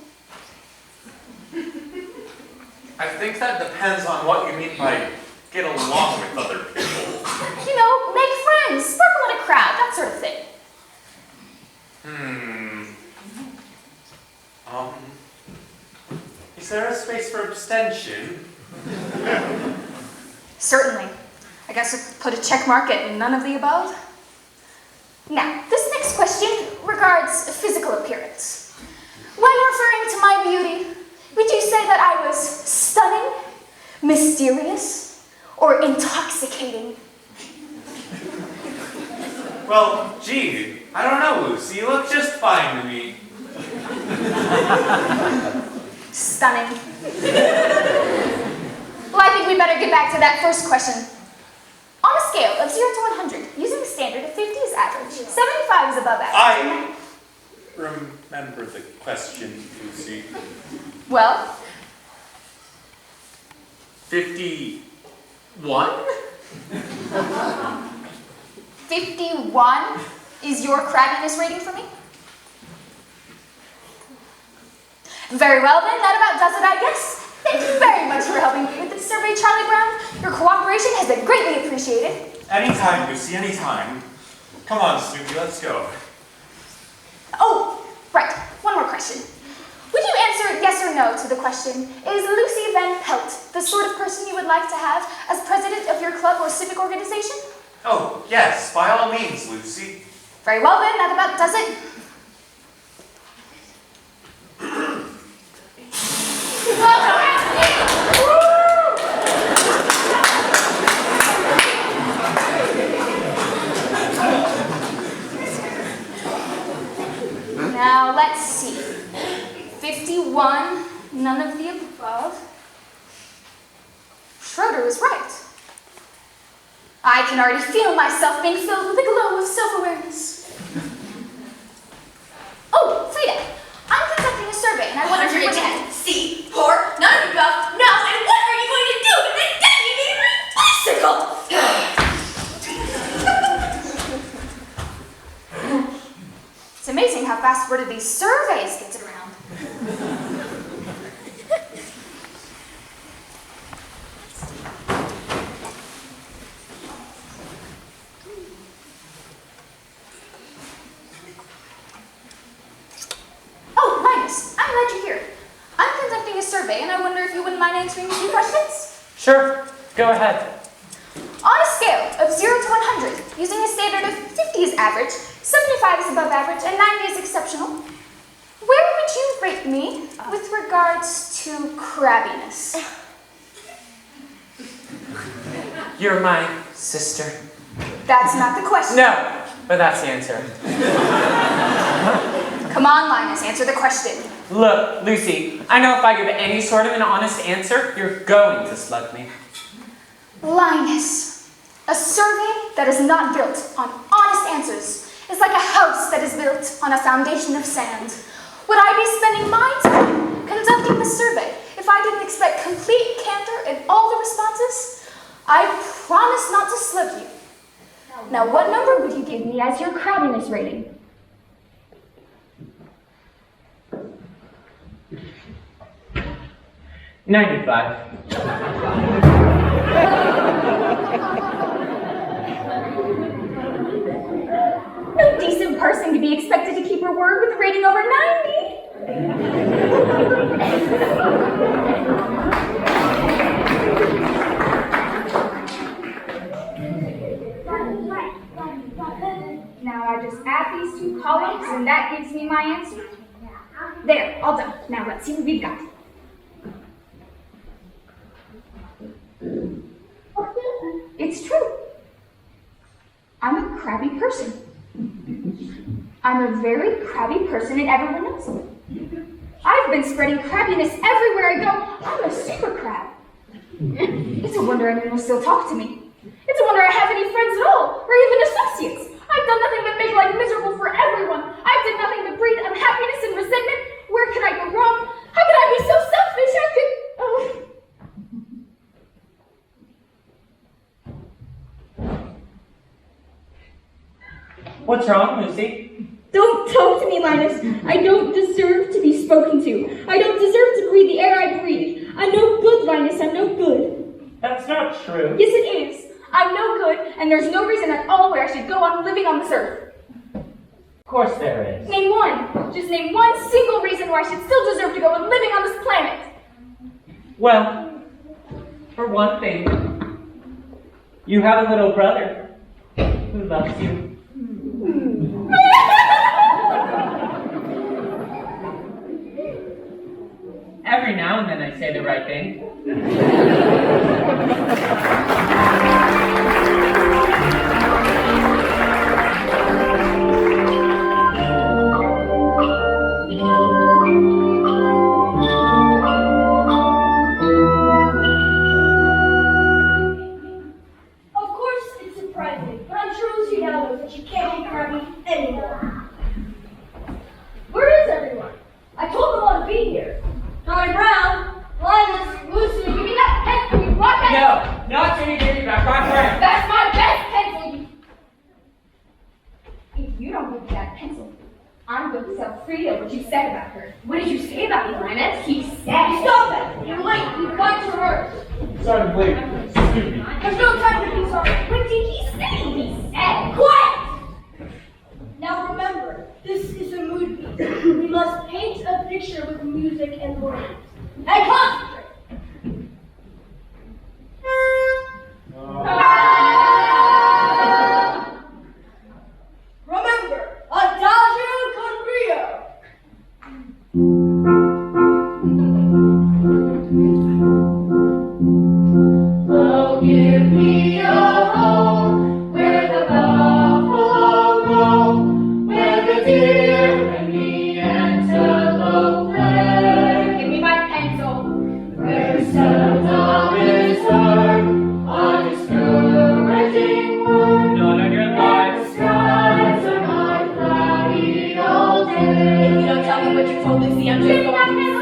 Speaker 6: I think that depends on what you mean by get along with other people.
Speaker 8: You know, make friends, sparkle in a crowd, that sort of thing.
Speaker 6: Is there a space for abstention?
Speaker 8: Certainly. I guess we'll put a check mark at none of the above. Now, this next question regards physical appearance. When referring to my beauty, would you say that I was stunning, mysterious, or intoxicating?
Speaker 6: Well, gee, I don't know, Lucy. You look just fine to me.
Speaker 8: Stunning. Well, I think we better get back to that first question. On a scale of 0 to 100, using a standard of 50 is average, 75 is above average.
Speaker 6: I remember the question, Lucy.
Speaker 8: Well,
Speaker 6: 51?
Speaker 8: 51 is your crabbiness rating for me? Very well then, that about does it, I guess. Thank you very much for helping me with this survey, Charlie Brown. Your cooperation has been greatly appreciated.
Speaker 6: Anytime, Lucy, anytime. Come on, Snoopy, let's go.
Speaker 8: Oh, right, one more question. Would you answer yes or no to the question, is Lucy Van Pelt the sort of person you would like to have as president of your club or civic organization?
Speaker 6: Oh, yes, by all means, Lucy.
Speaker 8: Very well then, that about does it. Now let's see. 51, none of the above. Schroeder was right. I can already feel myself being filled with a glow of self-awareness. Oh, Frida, I'm conducting a survey and I wonder if you're dead.
Speaker 1: C, poor, none of the above, no, and what are you going to do with this detonating bicycle?
Speaker 8: It's amazing how fast worded these surveys get around. Oh, Linus, I'm glad you're here. I'm conducting a survey and I wonder if you wouldn't mind answering a few questions?
Speaker 5: Sure, go ahead.
Speaker 8: On a scale of 0 to 100, using a standard of 50 is average, 75 is above average, and 90 is exceptional, where would you rate me with regards to crabbiness?
Speaker 2: You're my sister.
Speaker 8: That's not the question.
Speaker 2: No, but that's the answer.
Speaker 8: Come on, Linus, answer the question.
Speaker 2: Look, Lucy, I know if I give any sort of an honest answer, you're going to slug me.
Speaker 8: Linus, a survey that is not built on honest answers is like a house that is built on a foundation of sand. Would I be spending my time conducting the survey if I didn't expect complete candor in all the responses? I promise not to slug you. Now, what number would you give me as your crabbiness rating?
Speaker 2: $95.
Speaker 8: No decent person to be expected to keep her word with a rating over 90. Now I just add these two columns and that gives me my answer. There, all done. Now let's see what we've got. It's true. I'm a crabby person. I'm a very crabby person and everyone knows it. I've been spreading crabbiness everywhere I go. I'm a super crab. It's a wonder anyone will still talk to me. It's a wonder I have any friends at all, or even associates. I've done nothing but make life miserable for everyone. I've done nothing but breed unhappiness and resentment. Where could I go wrong? How could I be so selfish? How could... Oh.
Speaker 2: What's wrong, Lucy?
Speaker 8: Don't talk to me, Linus. I don't deserve to be spoken to. I don't deserve to breathe the air I breathe. I'm no good, Linus. I'm no good.
Speaker 2: That's not true.
Speaker 8: Yes, it is. I'm no good, and there's no reason at all why I should go on living on this earth.
Speaker 2: Of course there is.
Speaker 8: Name one. Just name one single reason why I should still deserve to go on living on this planet.
Speaker 2: Well, for one thing, you have a little brother who loves you. Every now and then I say the right thing.
Speaker 1: Of course, it's surprising, but I'm sure Lucy now knows that she can't be crabby anymore. Where is everyone? I told them all to be here. Charlie Brown, Linus, Lucy, give me that pencil you brought back.
Speaker 2: No, not till you give me back my friend.
Speaker 8: That's my best pencil. If you don't give me that pencil, I'm going to tell Frida what you said about her. What did you say about me, Linus? He said...
Speaker 1: Stop that! You're late. You've got to rehearse.
Speaker 5: Sorry, wait. Excuse me.
Speaker 1: There's no time to be sorry.
Speaker 8: What did he say? He said...
Speaker 1: Quiet! Now remember, this is a mood piece. We must paint a picture with music and words. And concentrate! Remember, adagio con brio. Oh, give me a home where the buffalo roam, where the deer and the antelope play.
Speaker 8: Give me my pencil.
Speaker 1: Where seldom is heard a discouraging word.
Speaker 2: None of your lives.
Speaker 1: Skies are not cloudy all day.
Speaker 8: If you don't tell me what you told Lucy, I'm just going to...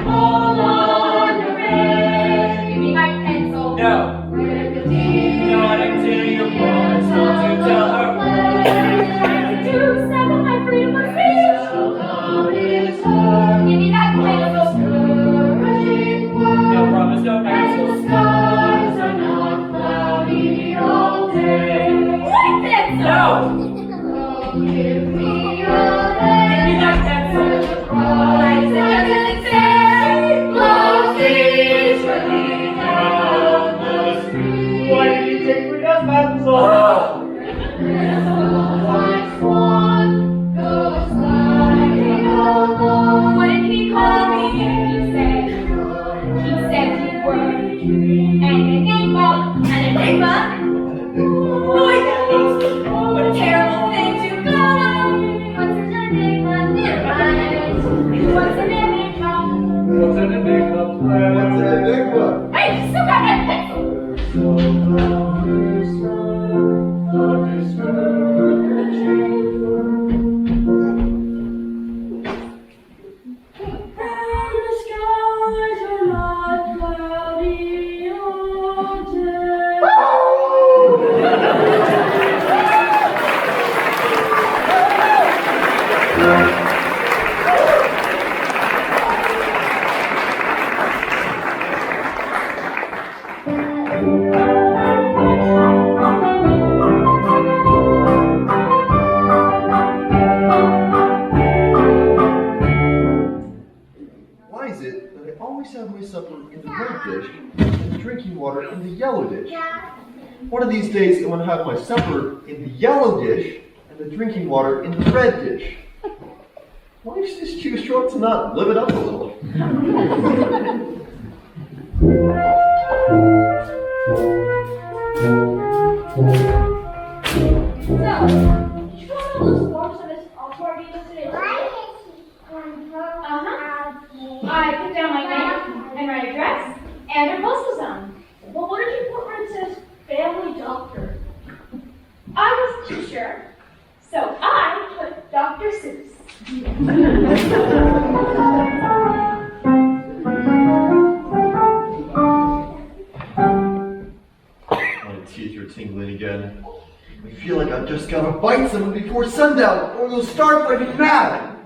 Speaker 1: All on the way.
Speaker 8: Give me my pencil.
Speaker 2: No,
Speaker 1: Where the deer
Speaker 2: not until you want to tell her.
Speaker 8: To settle my freedom of speech.
Speaker 1: seldom is heard
Speaker 8: Give me that pencil.
Speaker 1: discouraging word.
Speaker 2: No promise, no
Speaker 1: And the
Speaker 2: pencils.
Speaker 1: skies are not cloudy all day.
Speaker 8: What pencil?
Speaker 2: No!
Speaker 1: Oh, give me a
Speaker 2: Give me that pencil.
Speaker 8: Lights and doesn't say.
Speaker 1: love is running down the street.
Speaker 5: Why did you take Frida's pencil?
Speaker 1: White swan goes gliding along.
Speaker 8: What did he call me? He said he would. And again
Speaker 9: One of these days, I'm going to have my supper in the yellow dish and the drinking water in the red dish. Life's just too short to not live it up a little.
Speaker 1: So, did you fill out all those forms for this all-star game yesterday? I put down my name and my address and a postal zone. Well, what did you put where it says family doctor? I wasn't too sure, so I put Dr. Seuss.
Speaker 9: My teeth are tingling again. I feel like I've just got to bite someone before sundown, or they'll start like mad.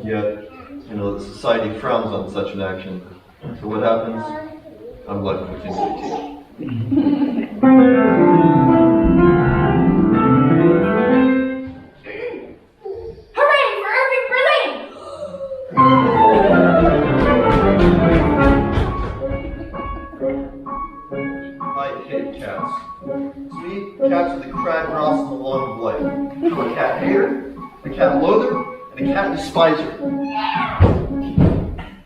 Speaker 9: Yet, the society frowns on such an action. So what happens? I'm left with indignity.
Speaker 1: Hooray for Irving Berlin!
Speaker 9: I hate cats. To me, cats are the crab ross in the lawn of life. I'm a cat hater, a cat loather, and a cat despiser.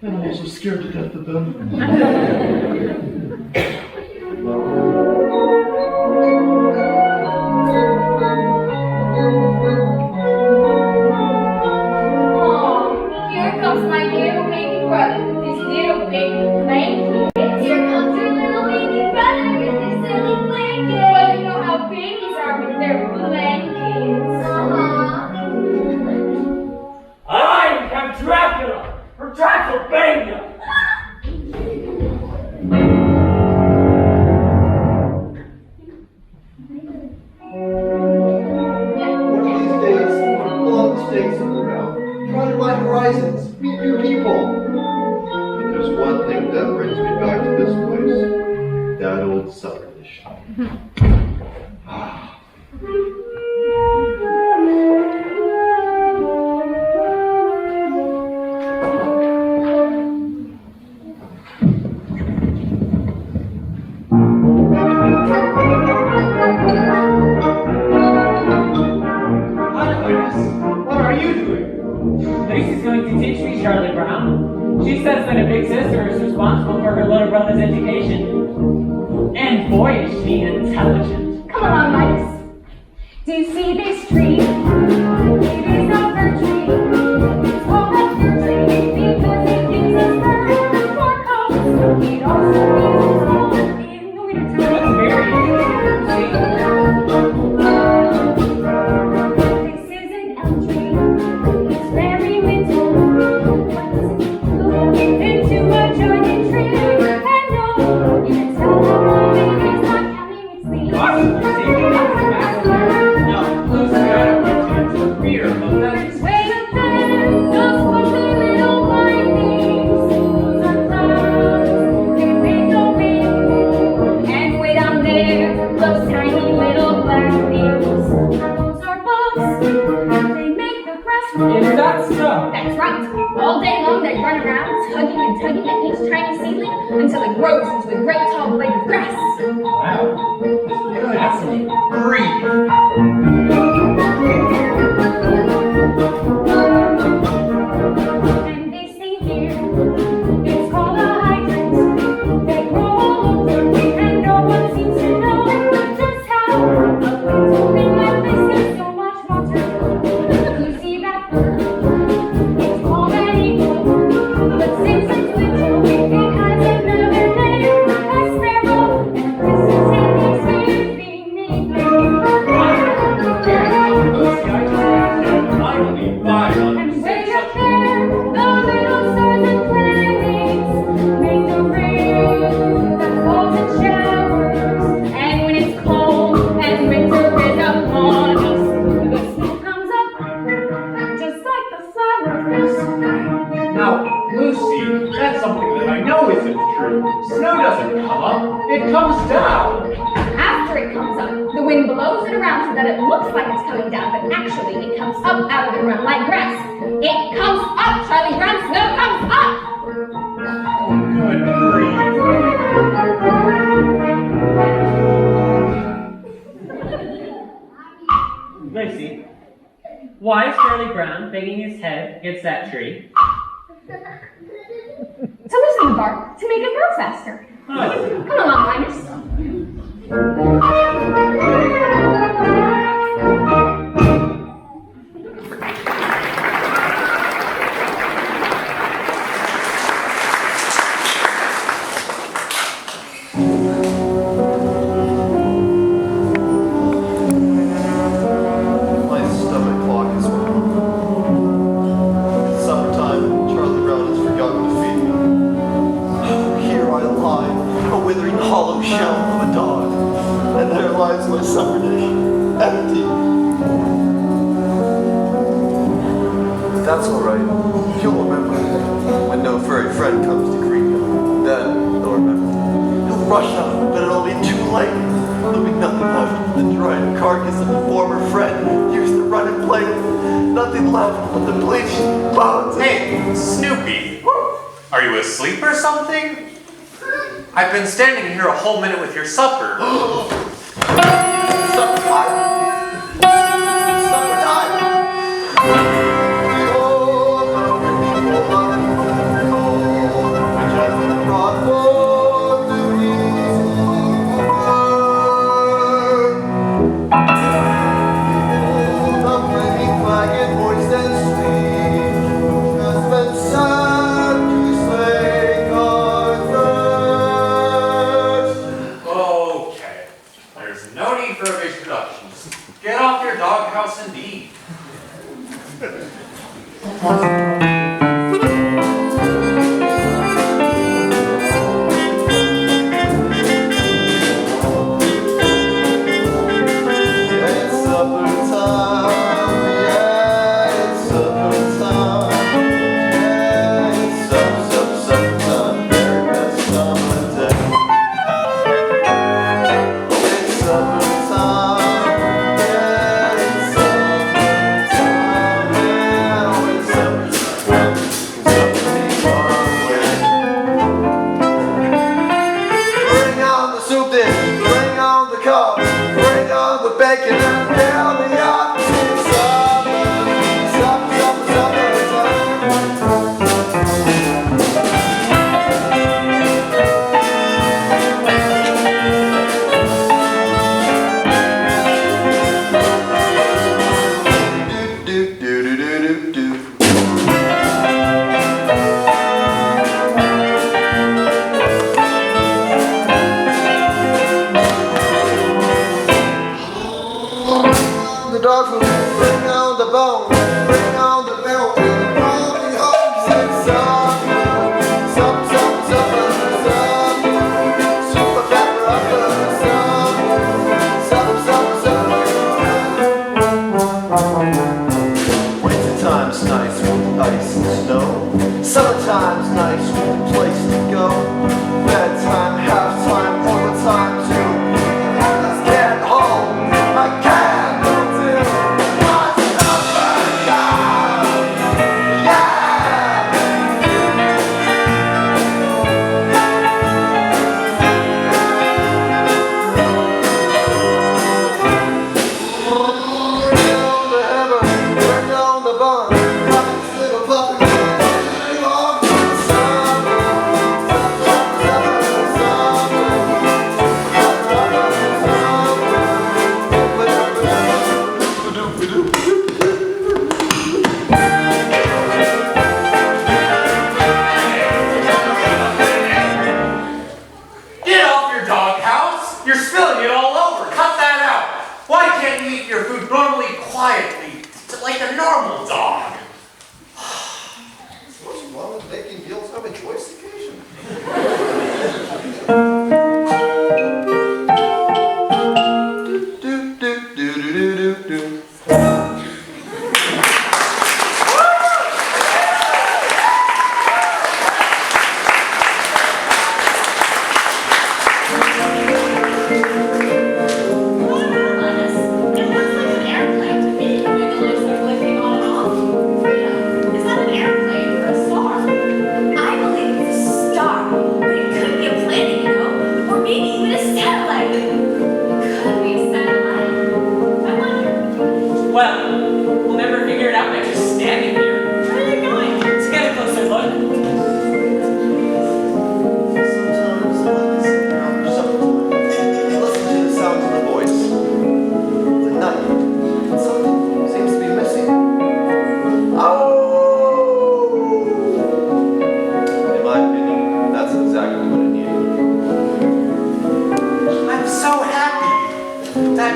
Speaker 9: And I'm also scared to death of them.
Speaker 8: Here comes my little baby brother with his little baby blanket. Here comes your little baby brother with his little blanket. Well, you know how babies are with their blankets.
Speaker 5: I am Dracula from Transylvania.
Speaker 9: One of these days, I'm going to pull out the stakes in the ground, try to find horizons, meet new people. But there's one thing that brings me back to this place. That old supper dish.
Speaker 2: Hi, Lucas. What are you doing? Lucy's going to teach me, Charlie Brown. She says that a big sister is responsible for her little brother's education. And boy, is she intelligent.
Speaker 8: Come along, Midas. Do you see this tree? It is a fir tree. It's called a fir tree because it gives us fur for coats. It also gives us cold in the wintertime.
Speaker 2: That's very interesting.
Speaker 8: This is an elm tree. It's very little. Into a giant tree. And no, you can tell how long it is not counting its leaves.
Speaker 2: Gosh, Lucy, that's fascinating. No, Lucy, I don't want you to interfere, but that's...
Speaker 8: Way up there, those sparkly little windings. Those are clouds, they make a wind. And way down there, those tiny little black things. Those are bugs, they make the grass grow.
Speaker 2: Is that so?
Speaker 8: That's right. All day long they run around, tugging and tugging at each tiny seedling until it grows into a great tall blade of grass.
Speaker 5: Wow, that's some breed.
Speaker 8: And they sing here, it's called a hydrant. They grow all over, and no one seems to know just how. A little thing like this gets so much water. You see that bird? It's called an eagle. But since it's little, it has another name, a sparrow. And this is Sandy's favorite nickname.
Speaker 5: Lucy, I just finally buy on
Speaker 8: And way up there, the little stars and planets make the rain that falls in showers. And when it's cold and winter is upon us, the snow comes up just like the flowers.
Speaker 5: Now, Lucy, that's something that I know isn't true. Snow doesn't come up, it comes down.
Speaker 8: After it comes up, the wind blows it around so that it looks like it's coming down, but actually it comes up out of the ground like grass. It comes up, Charlie Brown, snow comes up!
Speaker 2: banging his head against that tree.
Speaker 8: To loosen the bark to make it grow faster.
Speaker 2: Oh.
Speaker 8: Come along, Linus.
Speaker 9: My stomach clock is wrong. It's summertime and Charlie Brown has forgotten to feed me. Here I lie, a withering hollow shell of a dog, and there lies my supper dish, empty. But that's all right. He'll remember when no furry friend comes to greet him. Then he'll remember. He'll rush out, but it'll be too late. There'll be nothing left but the dried carcass of a former friend used to run and play with. Nothing left but the bleached bones.
Speaker 6: Hey, Snoopy, are you asleep or something? I've been standing here a whole minute with your supper.
Speaker 9: Supper time! Supper time! Which has been brought forth to ease the flaming flagon, moist and sweet, has been sent to slake our thirst.
Speaker 6: Okay, there's no need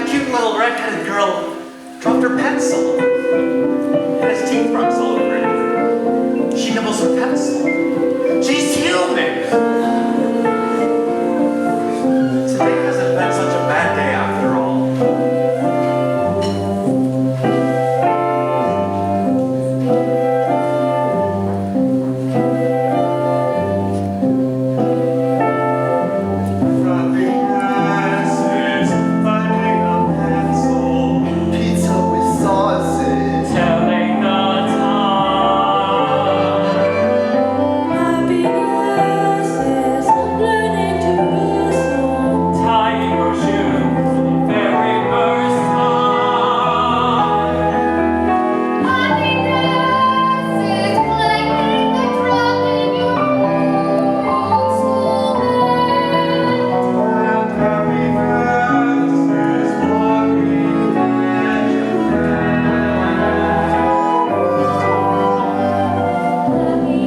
Speaker 5: cute little red-headed girl dropped her pencil. And his teeth marks all over it. She nibbles her pencil. She's human! Today hasn't been such a bad day after all.
Speaker 3: Pizza with sauces.
Speaker 2: Telling the tying your shoe for the very first time.
Speaker 8: Happiness is playing the drum in your own school band.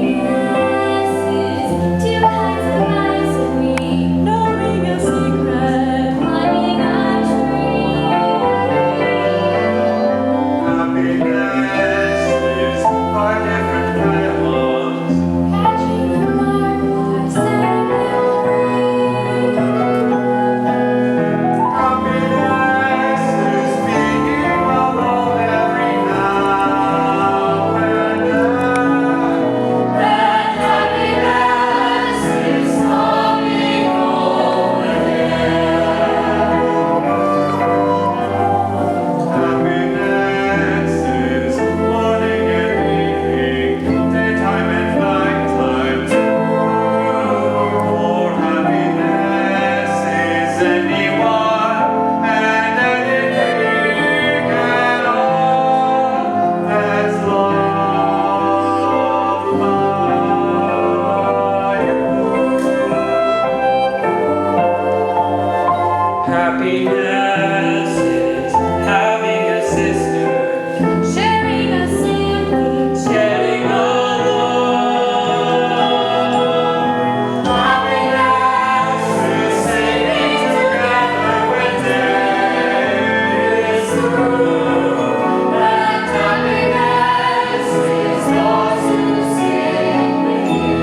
Speaker 8: Happiness is two kinds of mice and me, knowing a secret, climbing a tree, catching a firefly, setting them free. Happiness is coming home
Speaker 2: Happiness is having a sister,
Speaker 8: sharing a sandwich.
Speaker 2: getting along.
Speaker 8: Happiness is singing together when day is through. And happiness is those who sing with you.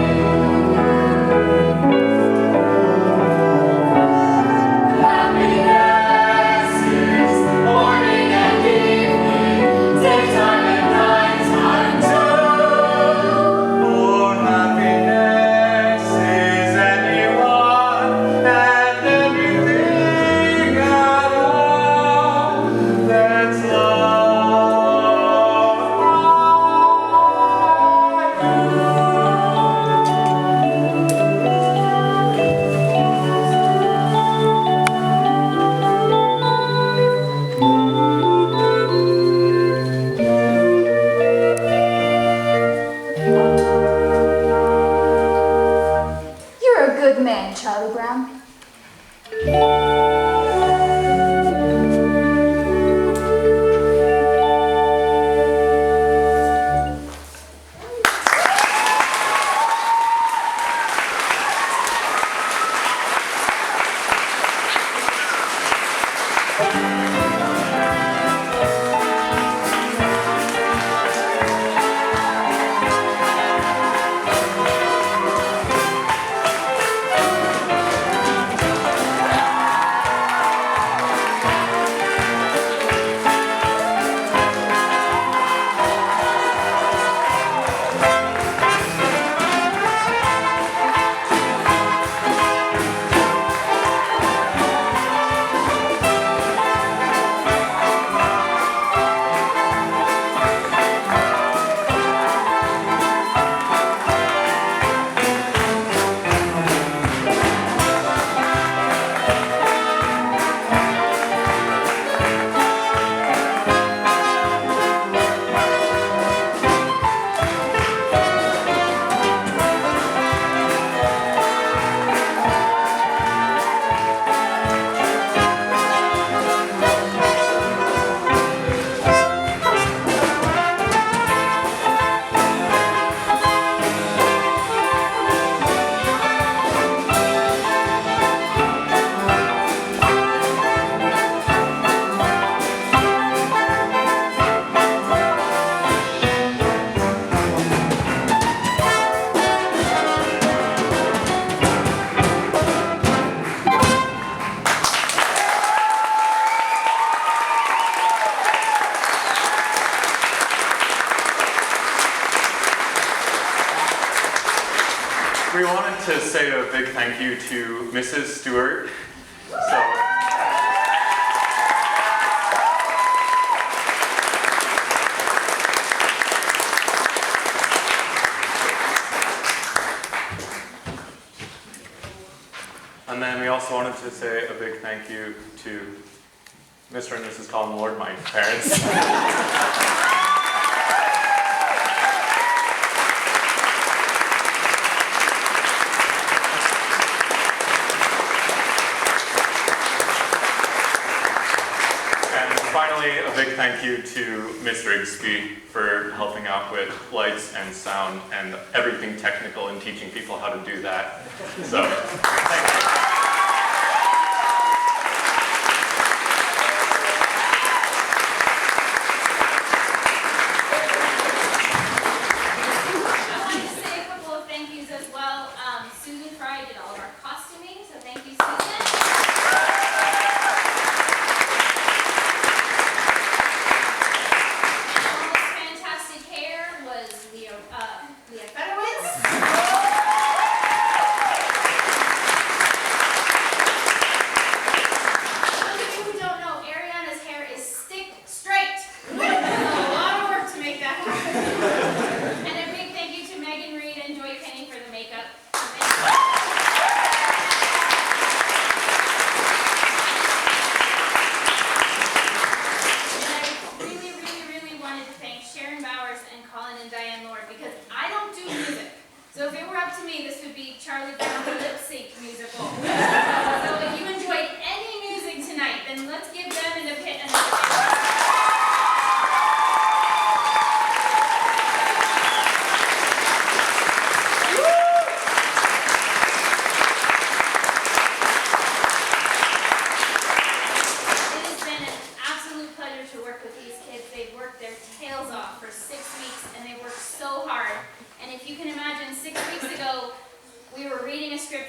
Speaker 8: Happiness is morning and evening, daytime and nighttime too.
Speaker 6: For happiness is anyone and anything at all that's
Speaker 8: You're a good man, Charlie Brown.
Speaker 6: We wanted to say a big thank you to Mrs. Stewart. And then we also wanted to say a big thank you to Mr. and Mrs. Colin Lord, my parents. And finally, a big thank you to Ms. Rigsby for helping out with lights and sound and everything technical and teaching people how to do that. So, thank you.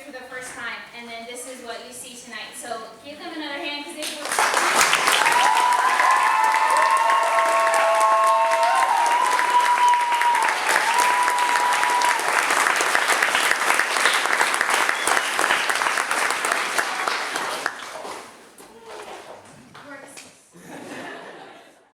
Speaker 4: For the first time, and then this is what you see tonight. So give them another hand because they were